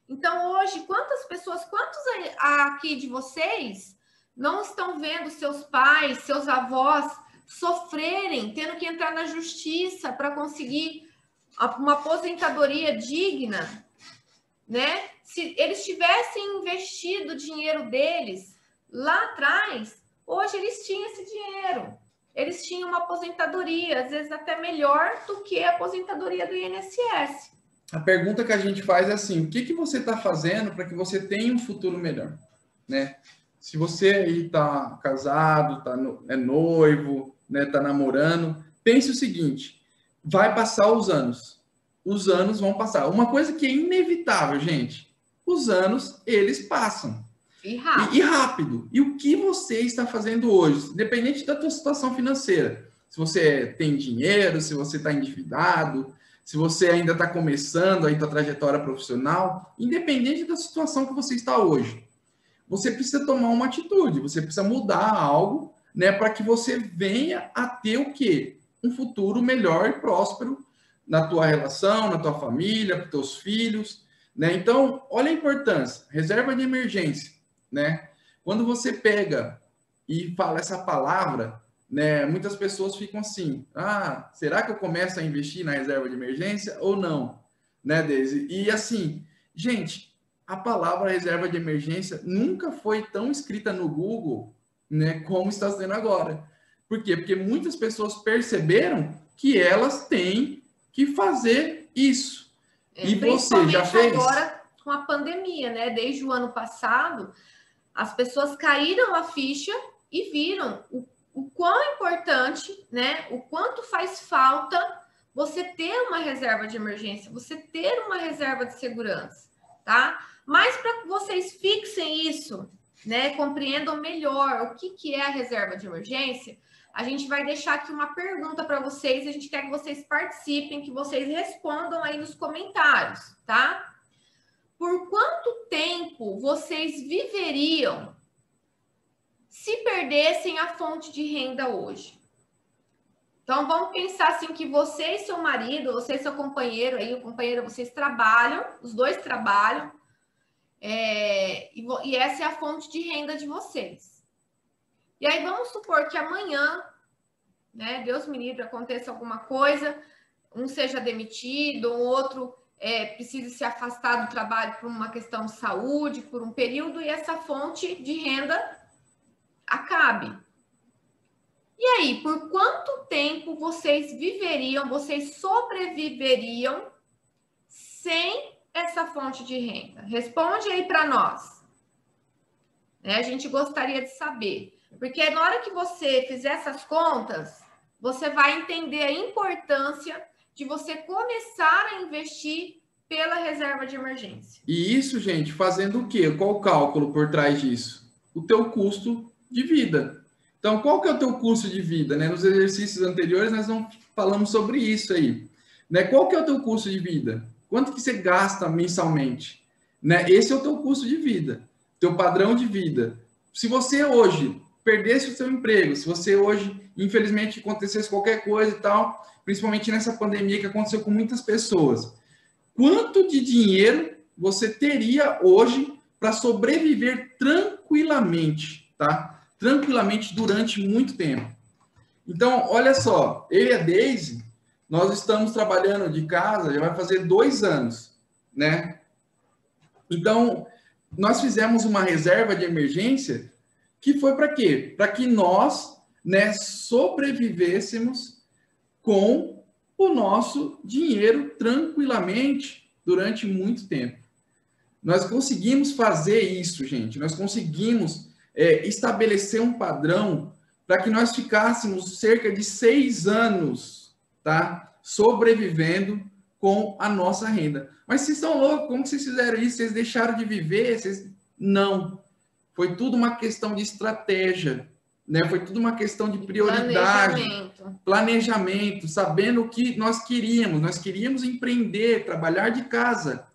Então, hoje, quantos aqui de vocês não estão vendo seus pais, seus avós sofrerem, tendo que entrar na justiça para conseguir uma aposentadoria digna, né? Se eles tivessem investido o dinheiro deles lá atrás, hoje eles tinham esse dinheiro. Eles tinham uma aposentadoria, às vezes até melhor do que a aposentadoria do INSS. A pergunta que a gente faz é assim, o que você está fazendo para que você tenha um futuro melhor, né? Se você aí está casado, é noivo, né, tá namorando, pense o seguinte, vai passar os anos vão passar. Uma coisa que é inevitável, gente, os anos, eles passam. E rápido. E rápido. E o que você está fazendo hoje, independente da tua situação financeira, se você tem dinheiro, se você está endividado, se você ainda está começando a tua trajetória profissional, independente da situação que você está hoje, você precisa tomar uma atitude, você precisa mudar algo, né, para que você venha a ter o quê? Um futuro melhor e próspero na tua relação, na tua família, com teus filhos, né? Então, olha a importância, reserva de emergência, né? Quando você pega e fala essa palavra, né, muitas pessoas ficam assim, será que eu começo a investir na reserva de emergência ou não? Né, Deise? E assim, gente, a palavra reserva de emergência nunca foi tão escrita no Google, né, como está sendo agora. Por quê? Porque muitas pessoas perceberam que elas têm que fazer isso. E você já fez? Agora, com a pandemia, né? Desde o ano passado, as pessoas caíram a ficha e viram o quão importante, né? O quanto faz falta você ter uma reserva de emergência, você ter uma reserva de segurança, tá? Mas para que vocês fixem isso, né? Compreendam melhor o que é a reserva de emergência, a gente vai deixar aqui uma pergunta para vocês, a gente quer que vocês participem, que vocês respondam aí nos comentários, tá? Por quanto tempo vocês viveriam se perdessem a fonte de renda hoje? Então, vamos pensar assim que você e seu marido, você e seu companheiro, aí o companheiro, vocês trabalham, os dois trabalham, e essa é a fonte de renda de vocês. E aí, vamos supor que amanhã, né, Deus me livre, aconteça alguma coisa, um seja demitido, o outro precise se afastar do trabalho por uma questão de saúde, por um período, e essa fonte de renda acabe. E aí, por quanto tempo vocês sobreviveriam sem essa fonte de renda? Responde aí para nós. A gente gostaria de saber. Porque na hora que você fizer essas contas, você vai entender a importância de você começar a investir pela reserva de emergência. E isso, gente, fazendo o quê? Qual o cálculo por trás disso? O teu custo de vida. Então, qual que é o teu custo de vida? Né? Nos exercícios anteriores, nós não falamos sobre isso aí. Né? Qual que é o teu custo de vida? Quanto que você gasta mensalmente? Né? Esse é o teu custo de vida, teu padrão de vida. Se você hoje perdesse o seu emprego, se você hoje, infelizmente, acontecesse qualquer coisa e tal, principalmente nessa pandemia que aconteceu com muitas pessoas, quanto de dinheiro você teria hoje para sobreviver tranquilamente, tá? Tranquilamente durante muito tempo. Então, olha só, eu e a Deise, nós estamos trabalhando de casa, já vai fazer 2 anos, né? Então, nós fizemos uma reserva de emergência que foi para quê? Para que nós, né, sobrevivêssemos com o nosso dinheiro tranquilamente durante muito tempo. Nós conseguimos fazer isso, gente. Nós conseguimos estabelecer um padrão para que nós ficássemos cerca de 6 anos, tá? Sobrevivendo com a nossa renda. Mas vocês estão loucos? Como que vocês fizeram isso? Vocês deixaram de viver? Não. Foi tudo uma questão de estratégia, né? Foi tudo uma questão de prioridade, planejamento, sabendo o que nós queríamos. Nós queríamos empreender, trabalhar de casa.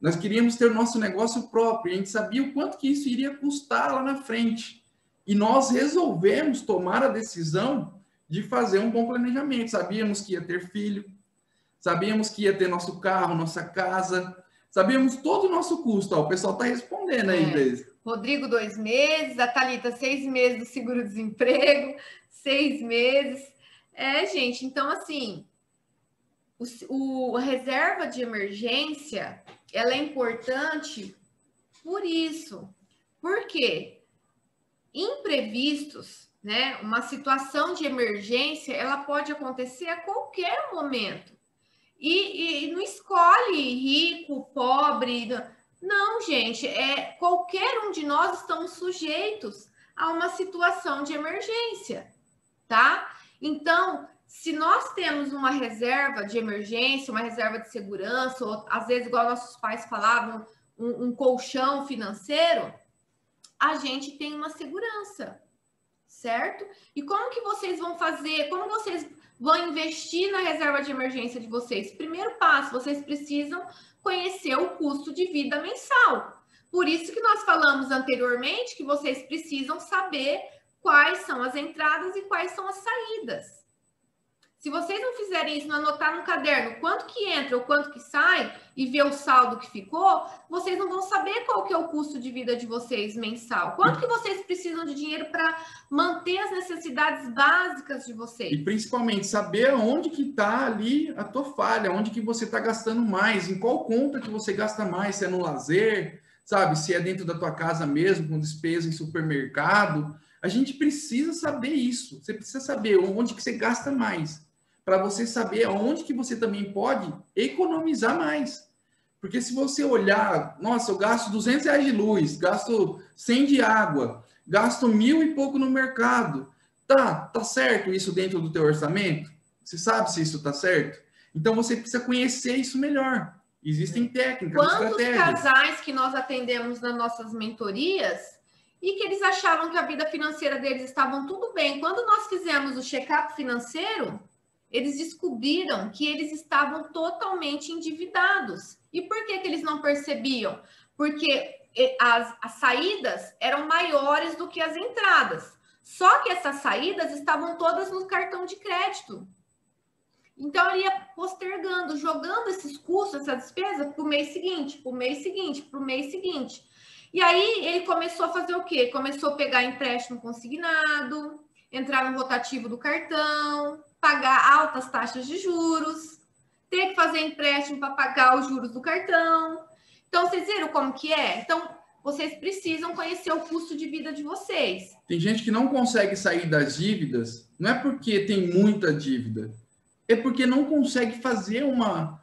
Nós queríamos ter o nosso negócio próprio. A gente sabia o quanto que isso iria custar lá na frente. E nós resolvemos tomar a decisão de fazer um bom planejamento. Sabíamos que ia ter filho, sabíamos que ia ter nosso carro, nossa casa, sabíamos todo o nosso custo. Ó, o pessoal está respondendo aí, Deise. Rodrigo, 2 meses, a Thalita, 6 meses do seguro-desemprego, 6 meses. Gente, então assim, a reserva de emergência, ela é importante por isso. Por quê? Imprevistos, né? Uma situação de emergência, ela pode acontecer a qualquer momento. E não escolhe rico, pobre. Não, gente, qualquer um de nós estamos sujeitos a uma situação de emergência, tá? Então, se nós temos uma reserva de emergência, uma reserva de segurança, ou às vezes, igual nossos pais falavam, um colchão financeiro, a gente tem uma segurança, certo? E como que vocês vão fazer? Como vocês vão investir na reserva de emergência de vocês? Primeiro passo, vocês precisam conhecer o custo de vida mensal. Por isso que nós falamos anteriormente que vocês precisam saber quais são as entradas e quais são as saídas. Se vocês não fizerem isso, não anotar no caderno quanto que entra ou quanto que sai e ver o saldo que ficou, vocês não vão saber qual que é o custo de vida de vocês mensal. Quanto que vocês precisam de dinheiro para manter as necessidades básicas de vocês. E principalmente saber onde que está ali a tua falha, onde que você está gastando mais, em qual conta que você gasta mais, se é no lazer, sabe? Se é dentro da tua casa mesmo, com despesa em supermercado. A gente precisa saber isso. Você precisa saber onde que você gasta mais, para você saber aonde que você também pode economizar mais. Porque se você olhar, nossa, eu gasto R$200 de luz, gasto 100 de água, gasto 1.000 e pouco no mercado. Tá certo isso dentro do teu orçamento? Você sabe se isso tá certo? Então você precisa conhecer isso melhor. Existem técnicas, estratégias. Quantos casais que nós atendemos nas nossas mentorias e que eles achavam que a vida financeira deles estavam tudo bem. Quando nós fizemos o check-up financeiro, eles descobriram que eles estavam totalmente endividados. E por que eles não percebiam? Porque as saídas eram maiores do que as entradas. Só que essas saídas estavam todas no cartão de crédito. Então, ele ia postergando, jogando esses custos, essa despesa para o mês seguinte, para o mês seguinte, para o mês seguinte. E aí, ele começou a fazer o quê? Começou a pegar empréstimo consignado, entrar no rotativo do cartão, pagar altas taxas de juros, ter que fazer empréstimo para pagar os juros do cartão. Então, vocês viram como que é? Então, vocês precisam conhecer o custo de vida de vocês. Tem gente que não consegue sair das dívidas, não é porque tem muita dívida, é porque não consegue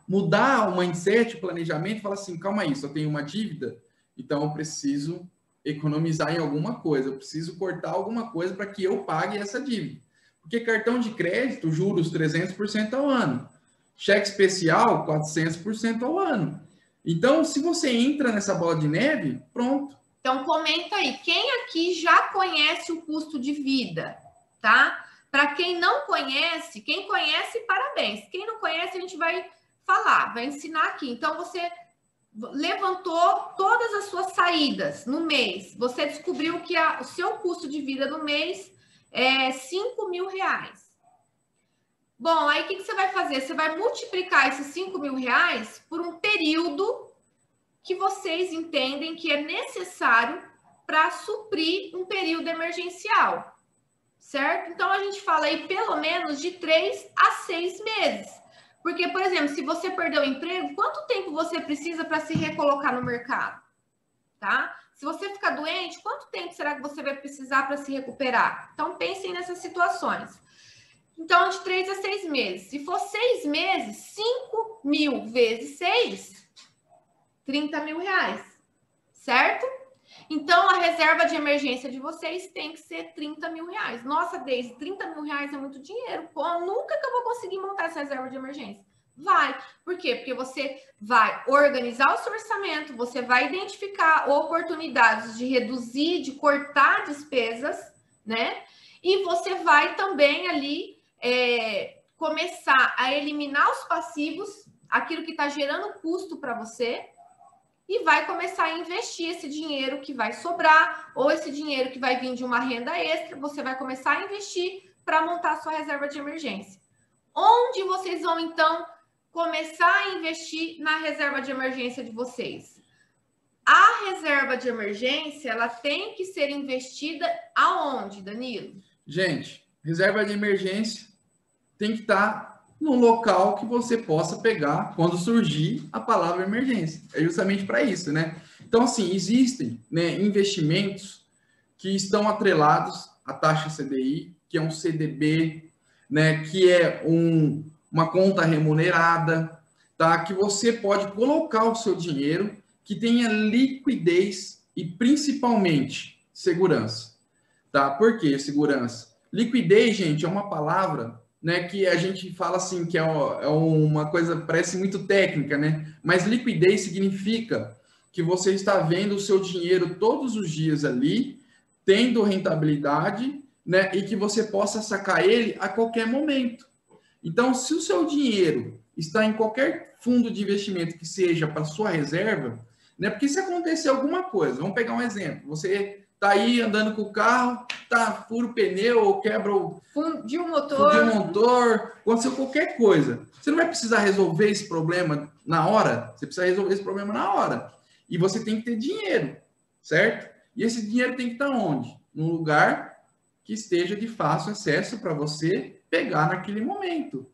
mudar o mindset, o planejamento, e falar assim, calma aí, só tenho uma dívida, então eu preciso economizar em alguma coisa, eu preciso cortar alguma coisa para que eu pague essa dívida. Porque cartão de crédito, juros 300% ao ano. Cheque especial, 400% ao ano. Então, se você entra nessa bola de neve, pronto. Então, comenta aí. Quem aqui já conhece o custo de vida, tá? Para quem não conhece, quem conhece, parabéns. Quem não conhece, a gente vai falar, vai ensinar aqui. Então, você levantou todas as suas saídas no mês. Você descobriu que o seu custo de vida no mês é R$5.000. Bom, aí o que você vai fazer? Você vai multiplicar esses R$5.000 por um período que vocês entendem que é necessário para suprir um período emergencial, certo? Então, a gente fala aí pelo menos de 3 a 6 meses. Porque, por exemplo, se você perdeu o emprego, quanto tempo você precisa para se recolocar no mercado? Tá? Se você ficar doente, quanto tempo será que você vai precisar para se recuperar? Então, pensem nessas situações. Então, de 3 a 6 meses. Se for 6 meses, 5 mil vezes 6, 30 mil reais. Certo? Então, a reserva de emergência de vocês tem que ser 30 mil reais. Nossa, Deise, 30 mil reais é muito dinheiro. Pô, nunca que eu vou conseguir montar essa reserva de emergência. Vai. Por quê? Porque você vai organizar o seu orçamento, você vai identificar oportunidades de reduzir, de cortar despesas, né? E você vai também ali começar a eliminar os passivos, aquilo que está gerando custo para você, e vai começar a investir esse dinheiro que vai sobrar, ou esse dinheiro que vai vir de uma renda extra, você vai começar a investir para montar a sua reserva de emergência. Onde vocês vão, então, começar a investir na reserva de emergência de vocês? A reserva de emergência, ela tem que ser investida aonde, Danilo? Gente, reserva de emergência tem que estar num local que você possa pegar quando surgir a palavra emergência. É justamente para isso, né? Então, assim, existem, né, investimentos que estão atrelados à taxa CDI, que é um CDB, né, que é uma conta remunerada, tá? Que você pode colocar o seu dinheiro, que tenha liquidez e principalmente segurança, tá? Por que segurança? Liquidez, gente, é uma palavra, né, que a gente fala assim, que é uma coisa, parece muito técnica, né? Mas liquidez significa que você está vendo o seu dinheiro todos os dias ali, tendo rentabilidade, né? E que você possa sacar ele a qualquer momento. Então, se o seu dinheiro está em qualquer fundo de investimento que seja para sua reserva, né? Porque se acontecer alguma coisa, vamos pegar um exemplo, você tá aí andando com o carro, fura o pneu ou quebra o fundiu o motor, aconteceu qualquer coisa. Você não vai precisar resolver esse problema na hora, você precisa resolver esse problema na hora. E você tem que ter dinheiro, certo? E esse dinheiro tem que estar onde? Num lugar que esteja de fácil acesso para você pegar naquele momento.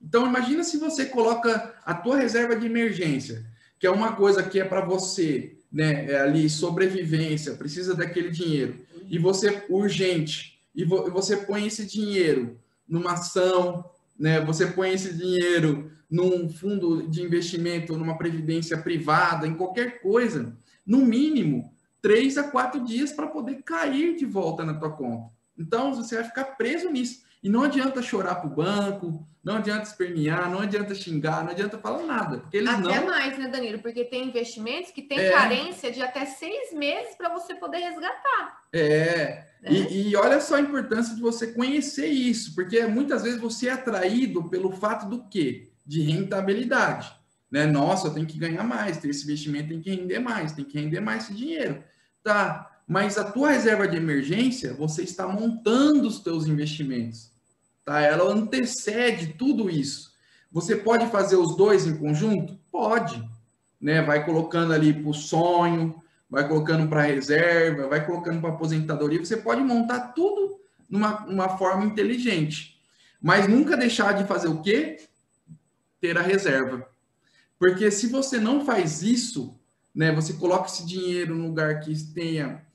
Então, imagina se você coloca a tua reserva de emergência, que é uma coisa que é para você, né, ali sobrevivência, precisa daquele dinheiro, e você urgente, e você põe esse dinheiro numa ação, né, você põe esse dinheiro num fundo de investimento, numa previdência privada, em qualquer coisa, no mínimo 3 a 4 dias para poder cair de volta na tua conta. Então, você vai ficar preso nisso. E não adianta chorar para o banco, não adianta espernear, não adianta xingar, não adianta falar nada. Porque eles até mais, né, Danilo? Porque tem investimentos que tem carência de até 6 meses para você poder resgatar. Né? E olha só a importância de você conhecer isso, porque muitas vezes você é atraído pelo fato do quê? De rentabilidade. Né? Nossa, eu tenho que ganhar mais, esse investimento tem que render mais esse dinheiro. Tá, mas a tua reserva de emergência, você está montando os teus investimentos. Tá? Ela antecede tudo isso. Você pode fazer os dois em conjunto? Pode. Né? Vai colocando ali para o sonho, vai colocando para reserva, vai colocando para aposentadoria. Você pode montar tudo numa forma inteligente. Mas nunca deixar de fazer o quê? Ter a reserva. Porque se você não faz isso, né, você coloca esse dinheiro num lugar que tenha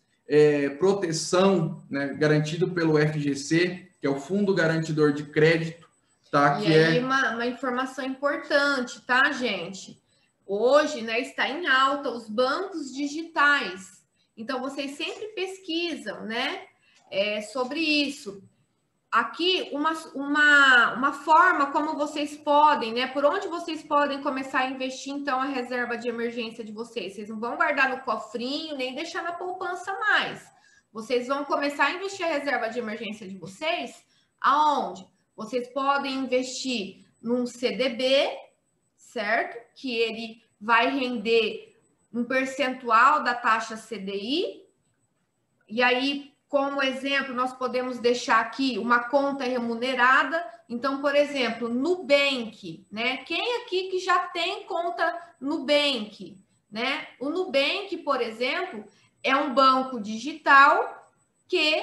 proteção, né, garantido pelo FGC, que é o Fundo Garantidor de Crédito, tá? E aí uma informação importante, tá, gente? Hoje, né, está em alta os bancos digitais. Então, vocês sempre pesquisam, né, sobre isso. Aqui, uma forma como vocês podem, né? Por onde vocês podem começar a investir, então, a reserva de emergência de vocês. Vocês não vão guardar no cofrinho, nem deixar na poupança mais. Vocês vão começar a investir a reserva de emergência de vocês aonde? Vocês podem investir num CDB, certo? Que ele vai render um percentual da taxa CDI. E aí, como exemplo, nós podemos deixar aqui uma conta remunerada. Então, por exemplo, Nubank, né? Quem aqui que já tem conta Nubank, né? O Nubank, por exemplo, é um banco digital que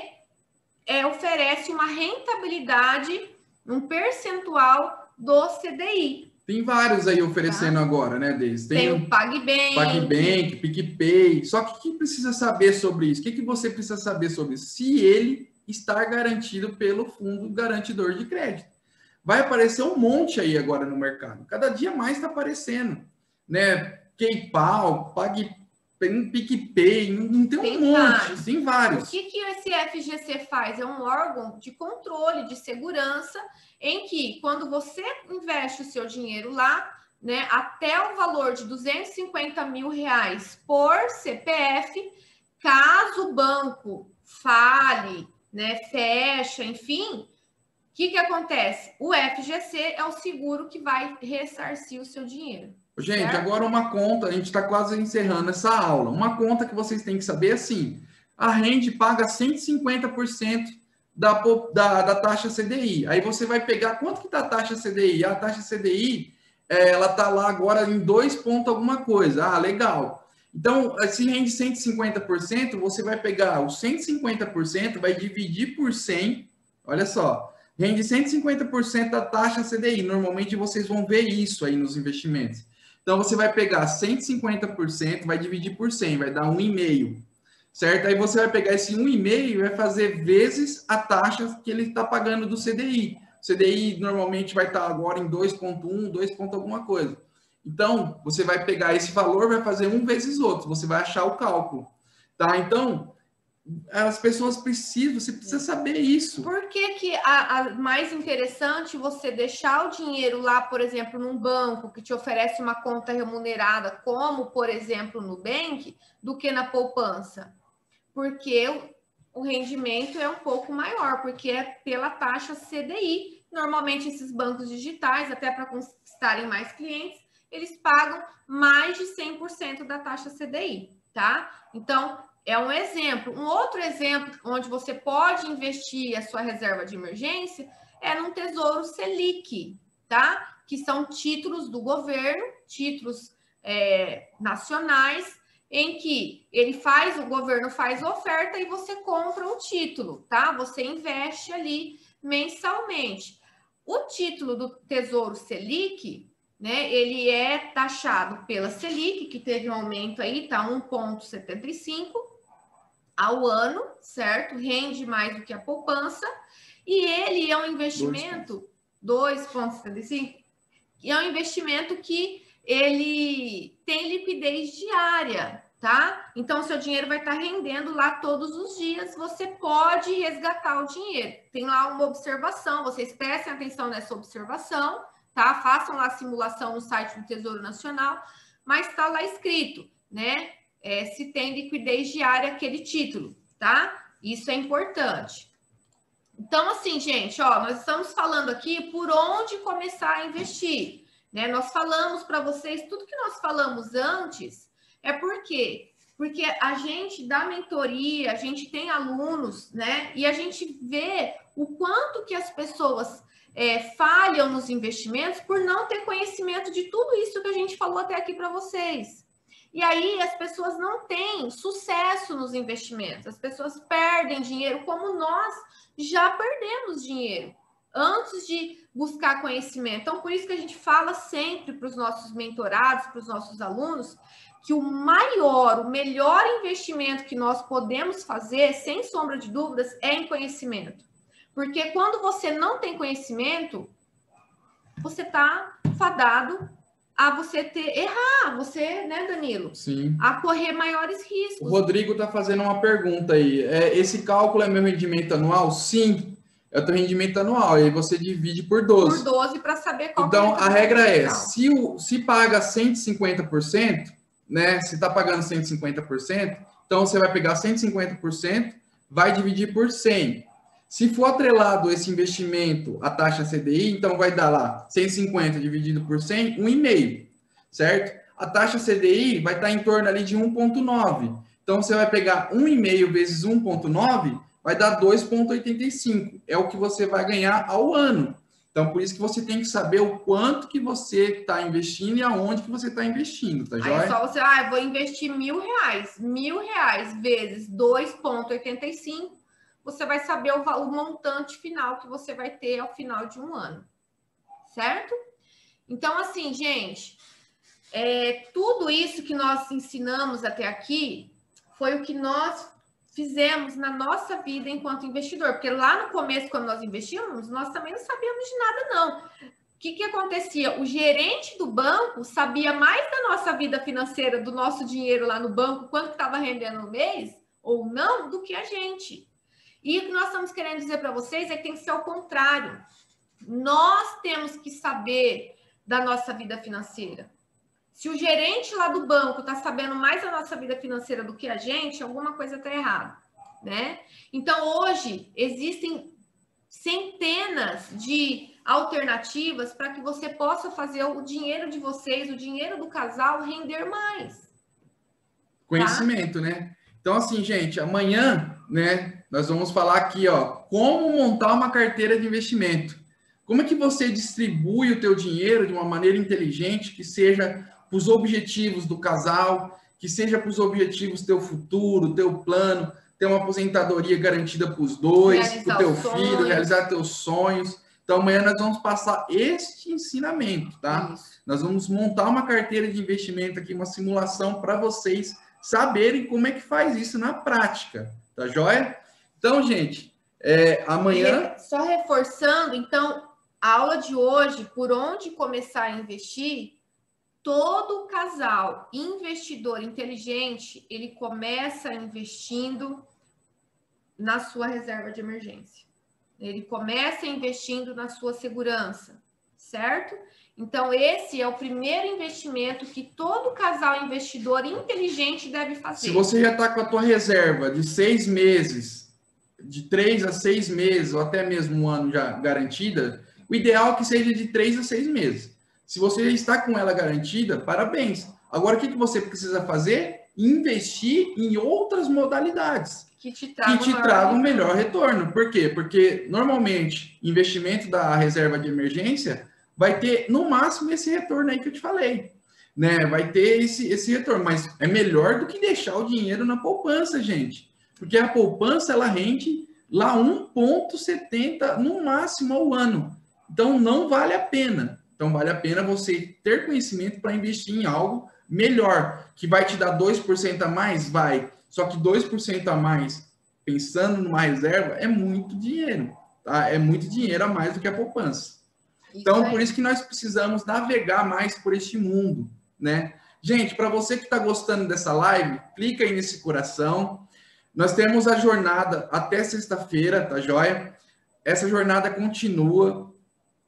oferece uma rentabilidade, um percentual do CDI. Tem vários aí oferecendo agora, né, Deise? Tem o PagBank. PagBank, PicPay. Só que o que precisa saber sobre isso? O que você precisa saber sobre isso? Se ele está garantido pelo Fundo Garantidor de Crédito. Vai aparecer um monte aí agora no mercado. Cada dia mais está aparecendo, né? PayPal, PicPay, não tem um monte, tem vários. O que esse FGC faz? É um órgão de controle, de segurança, em que quando você investe o seu dinheiro lá, né, até o valor de R$250 mil por CPF, caso o banco fale, né, fecha, enfim, o que acontece? O FGC é o seguro que vai ressarcir o seu dinheiro. Gente, certo? agora uma conta, a gente está quase encerrando essa aula. Uma conta que vocês têm que saber assim: a Rende paga 150% da taxa CDI. Aí você vai pegar quanto que está a taxa CDI? A taxa CDI, ela está lá agora em 2 ponto alguma coisa. Ah, legal. Então, se rende 150%, você vai pegar os 150%, vai dividir por 100. Olha só, rende 150% da taxa CDI. Normalmente vocês vão ver isso aí nos investimentos. Então, você vai pegar 150%, vai dividir por 100, vai dar 1,5, certo? Aí você vai pegar esse 1,5 e vai fazer vezes a taxa que ele está pagando do CDI. O CDI normalmente vai estar agora em 2,1, 2 ponto alguma coisa. Então, você vai pegar esse valor, vai fazer 1 vezes outro, você vai achar o cálculo, tá? Então, as pessoas precisam, você precisa saber isso. Por que a mais interessante você deixar o dinheiro lá, por exemplo, num banco que te oferece uma conta remunerada, como, por exemplo, no Nubank, do que na poupança? Porque o rendimento é um pouco maior, porque é pela taxa CDI. Normalmente, esses bancos digitais, até para conquistarem mais clientes, eles pagam mais de 100% da taxa CDI, tá? Então, é um exemplo. Um outro exemplo onde você pode investir a sua reserva de emergência é num Tesouro Selic, tá? Que são títulos do governo, títulos nacionais, em que o governo faz oferta e você compra o título, tá? Você investe ali mensalmente. O título do Tesouro Selic, né, ele é taxado pela Selic, que teve um aumento aí, tá 1,75 ao ano, certo? Rende mais do que a poupança. E ele é um investimento, 2,75, e é um investimento que ele tem liquidez diária, tá? Então, seu dinheiro vai estar rendendo lá todos os dias, você pode resgatar o dinheiro. Tem lá uma observação, vocês prestem atenção nessa observação, tá? Façam lá a simulação no site do Tesouro Nacional, mas está lá escrito, né? Se tem liquidez diária aquele título, tá? Isso é importante. Então, assim, gente, ó, nós estamos falando aqui por onde começar a investir, né? Nós falamos para vocês, tudo que nós falamos antes é porque a gente dá mentoria, a gente tem alunos, né? E a gente vê o quanto que as pessoas falham nos investimentos por não ter conhecimento de tudo isso que a gente falou até aqui para vocês. E aí as pessoas não têm sucesso nos investimentos, as pessoas perdem dinheiro como nós já perdemos dinheiro antes de buscar conhecimento. Então, por isso que a gente fala sempre para os nossos mentorados, para os nossos alunos, que o melhor investimento que nós podemos fazer, sem sombra de dúvidas, é em conhecimento. Porque quando você não tem conhecimento, você está fadado a você você, né, Danilo? Sim. A correr maiores riscos. O Rodrigo está fazendo uma pergunta aí. Esse cálculo é meu rendimento anual? Sim, é o teu rendimento anual. E aí você divide por 12. Por 12 para saber qual então, é a regra é, se paga 150%, né? Se está pagando 150%, então você vai pegar 150%, vai dividir por 100. Se for atrelado esse investimento à taxa CDI, então vai dar lá 150 dividido por 100, 1,5, certo? A taxa CDI vai estar em torno ali de 1,9. Então, você vai pegar 1,5 vezes 1,9, vai dar 2,85. É o que você vai ganhar ao ano. Então, por isso que você tem que saber o quanto que você está investindo e aonde que você está investindo, tá joia? Aí é só você, eu vou investir R$1.000. R$1.000 vezes 2,85, você vai saber o montante final que você vai ter ao final de um ano, certo? Então, assim, gente, tudo isso que nós ensinamos até aqui foi o que nós fizemos na nossa vida enquanto investidor, porque lá no começo, quando nós investimos, nós também não sabíamos de nada, não. O que acontecia? O gerente do banco sabia mais da nossa vida financeira, do nosso dinheiro lá no banco, quanto estava rendendo no mês, ou não, do que a gente. E o que nós estamos querendo dizer para vocês é que tem que ser o contrário. Nós temos que saber da nossa vida financeira. Se o gerente lá do banco está sabendo mais da nossa vida financeira do que a gente, alguma coisa está errada, né? Então, hoje, existem centenas de alternativas para que você possa fazer o dinheiro de vocês, o dinheiro do casal, render mais. Conhecimento, tá? Né? Então, assim, gente, amanhã, né, nós vamos falar aqui, ó, como montar uma carteira de investimento. Como é que você distribui o teu dinheiro de uma maneira inteligente, que seja para os objetivos do casal, que seja para os objetivos do teu futuro, teu plano, ter uma aposentadoria garantida para os dois, para o teu filho, realizar teus sonhos. Então, amanhã nós vamos passar este ensinamento, tá? Isso. Nós vamos montar uma carteira de investimento aqui, uma simulação para vocês saberem como é que faz isso na prática, tá joia? Então, gente, amanhã... Só reforçando, então, a aula de hoje, por onde começar a investir... Todo casal investidor inteligente, ele começa investindo na sua reserva de emergência. Ele começa investindo na sua segurança, certo? Então, esse é o primeiro investimento que todo casal investidor inteligente deve fazer. Se você já está com a tua reserva de 6 meses, de 3 a 6 meses, ou até mesmo um ano já garantida, o ideal é que seja de 3 a 6 meses. Se você está com ela garantida, parabéns. Agora, o que você precisa fazer? Investir em outras modalidades que te tragam um melhor retorno. Por quê? Porque, normalmente, investimento da reserva de emergência vai ter, no máximo, esse retorno aí que eu te falei. Né? Vai ter esse retorno, mas é melhor do que deixar o dinheiro na poupança, gente. Porque a poupança, ela rende lá 1,70 no máximo ao ano. Então, não vale a pena. Então, vale a pena você ter conhecimento para investir em algo melhor, que vai te dar 2% a mais? Vai. Só que 2% a mais, pensando numa reserva, é muito dinheiro. Tá? É muito dinheiro a mais do que a poupança. Então, por isso que nós precisamos navegar mais por este mundo, né? Gente, para você que está gostando dessa live, clica aí nesse coração. Nós temos a jornada até sexta-feira, tá joia? Essa jornada continua.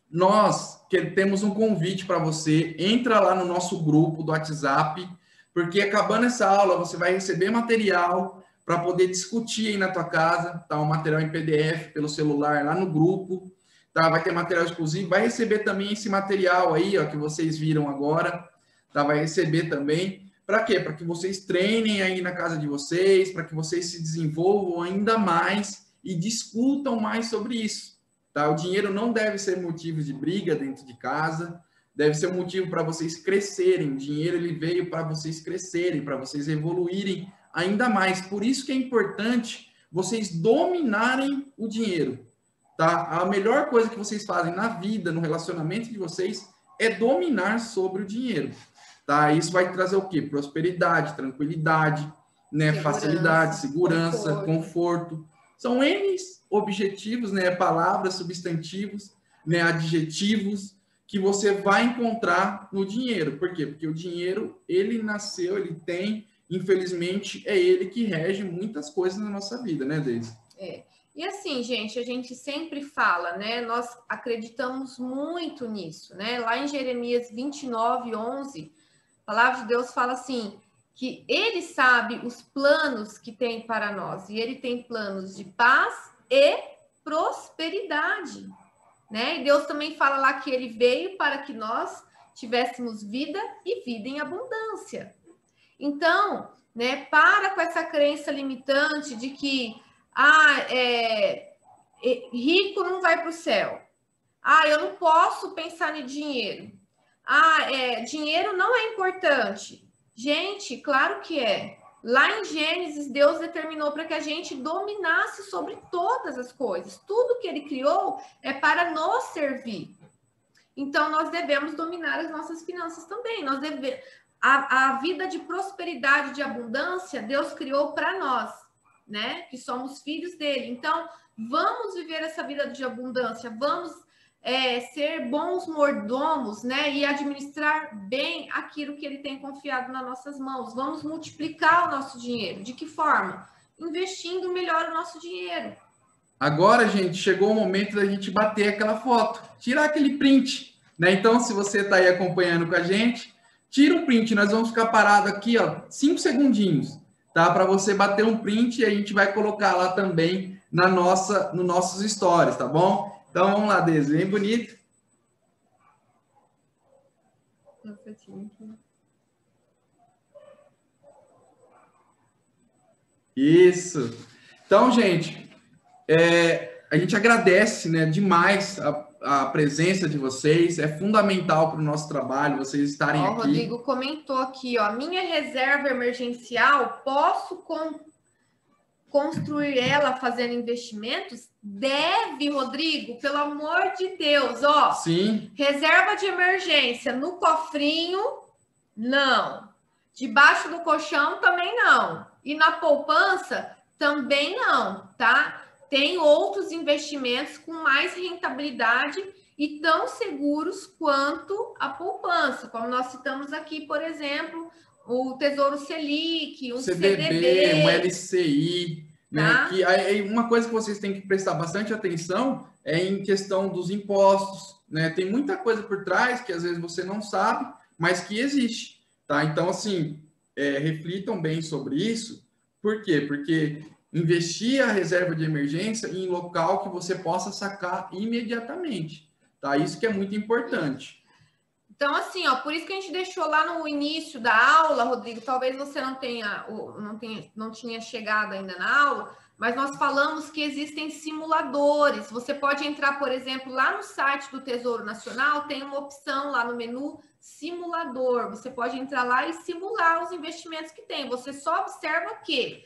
Nós temos um convite para você, entra lá no nosso grupo do WhatsApp, porque acabando essa aula, você vai receber material para poder discutir aí na tua casa, tá? Um material em PDF pelo celular lá no grupo, tá? Vai ter material exclusivo, vai receber também esse material aí, ó, que vocês viram agora, tá? Vai receber também. Para quê? Para que vocês treinem aí na casa de vocês, para que vocês se desenvolvam ainda mais e discutam mais sobre isso. Tá? O dinheiro não deve ser motivo de briga dentro de casa, deve ser um motivo para vocês crescerem. O dinheiro ele veio para vocês crescerem, para vocês evoluírem ainda mais. Por isso que é importante vocês dominarem o dinheiro. Tá? A melhor coisa que vocês fazem na vida, no relacionamento de vocês, é dominar sobre o dinheiro. Tá? Isso vai trazer o quê? Prosperidade, tranquilidade, né? Facilidade, segurança, conforto. São N objetivos, né? Palavras, substantivos, né? Adjetivos que você vai encontrar no dinheiro. Por quê? Porque o dinheiro, ele nasceu, ele tem, infelizmente, é ele que rege muitas coisas na nossa vida, né, Deise? E assim, gente, a gente sempre fala, né? Nós acreditamos muito nisso, né? Lá em Jeremias 29:11, a palavra de Deus fala assim, que ele sabe os planos que tem para nós, e ele tem planos de paz e prosperidade, né? E Deus também fala lá que ele veio para que nós tivéssemos vida e vida em abundância. Então, né, para com essa crença limitante de que rico não vai para o céu. Eu não posso pensar em dinheiro. Dinheiro não é importante. Gente, claro que é. Lá em Gênesis, Deus determinou para que a gente dominasse sobre todas as coisas. Tudo que ele criou é para nos servir. Então, nós devemos dominar as nossas finanças também. A vida de prosperidade, de abundância, Deus criou para nós, né? Que somos filhos dele. Então, vamos viver essa vida de abundância, vamos ser bons mordomos, né? E administrar bem aquilo que ele tem confiado nas nossas mãos. Vamos multiplicar o nosso dinheiro. De que forma? Investindo melhor o nosso dinheiro. Agora, gente, chegou o momento da gente bater aquela foto, tirar aquele print, né? Então, se você está aí acompanhando com a gente, tira um print. Nós vamos ficar parado aqui, ó, 5 segundinhos, tá? Para você bater um print e a gente vai colocar lá também nos nossos stories, tá bom? Então, vamos lá, Deise, bem bonito. Isso. Então, gente, a gente agradece, né, demais a presença de vocês. É fundamental para o nosso trabalho vocês estarem aqui. O Rodrigo comentou aqui, ó, minha reserva emergencial, posso construir ela fazendo investimentos? Deve, Rodrigo, pelo amor de Deus, ó. Sim. Reserva de emergência no cofrinho, não. Debaixo do colchão também não. E na poupança também não, tá? Tem outros investimentos com mais rentabilidade e tão seguros quanto a poupança, como nós citamos aqui, por exemplo, o Tesouro Selic, um CDB, um LCI, né? Tá? Que aí, uma coisa que vocês têm que prestar bastante atenção é em questão dos impostos, né? Tem muita coisa por trás que às vezes você não sabe, mas que existe, tá? Então, assim, reflitam bem sobre isso. Por quê? Porque investir a reserva de emergência em local que você possa sacar imediatamente, tá? Isso que é muito importante. Então, assim, ó, por isso que a gente deixou lá no início da aula, Rodrigo, talvez você não tinha chegado ainda na aula, mas nós falamos que existem simuladores. Você pode entrar, por exemplo, lá no site do Tesouro Nacional, tem uma opção lá no menu simulador. Você pode entrar lá e simular os investimentos que tem. Você só observa que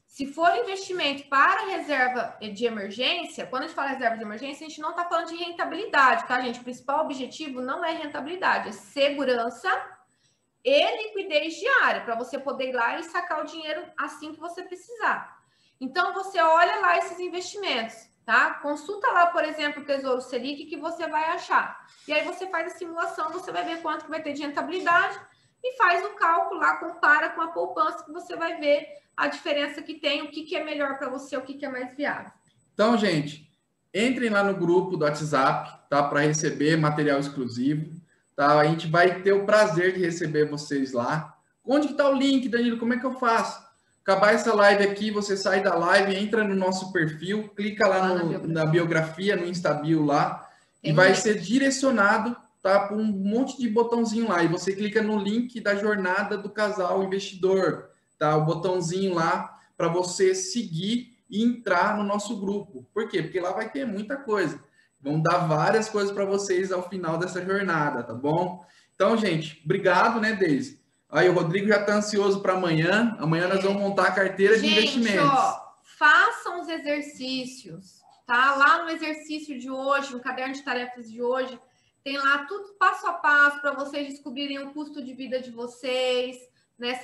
se for investimento para reserva de emergência, quando a gente fala reserva de emergência, a gente não está falando de rentabilidade, tá, gente? O principal objetivo não é rentabilidade, é segurança e liquidez diária, para você poder ir lá e sacar o dinheiro assim que você precisar. Então, você olha lá esses investimentos, tá? Consulta lá, por exemplo, o Tesouro Selic, que você vai achar. E aí você faz a simulação, você vai ver quanto que vai ter de rentabilidade e faz o cálculo lá, compara com a poupança, que você vai ver a diferença que tem, o que é melhor para você, o que é mais viável. Então, gente, entrem lá no grupo do WhatsApp, tá? Para receber material exclusivo, tá? A gente vai ter o prazer de receber vocês lá. Onde que tá o link, Danilo? Como é que eu faço? Acabar essa live aqui, você sai da live, entra no nosso perfil, clica lá na biografia, no Instabio lá, e vai ser direcionado, tá, por um monte de botãozinho lá. E você clica no link da jornada do casal investidor, tá? O botãozinho lá para você seguir e entrar no nosso grupo. Por quê? Porque lá vai ter muita coisa. Vão dar várias coisas para vocês ao final dessa jornada, tá bom? Então, gente, obrigado, né, Deise? Aí o Rodrigo já está ansioso para amanhã. Amanhã nós vamos montar a carteira de investimentos. Ó, façam os exercícios, tá? Lá no exercício de hoje, no caderno de tarefas de hoje, tem lá tudo passo a passo para vocês descobrirem o custo de vida de vocês, nessa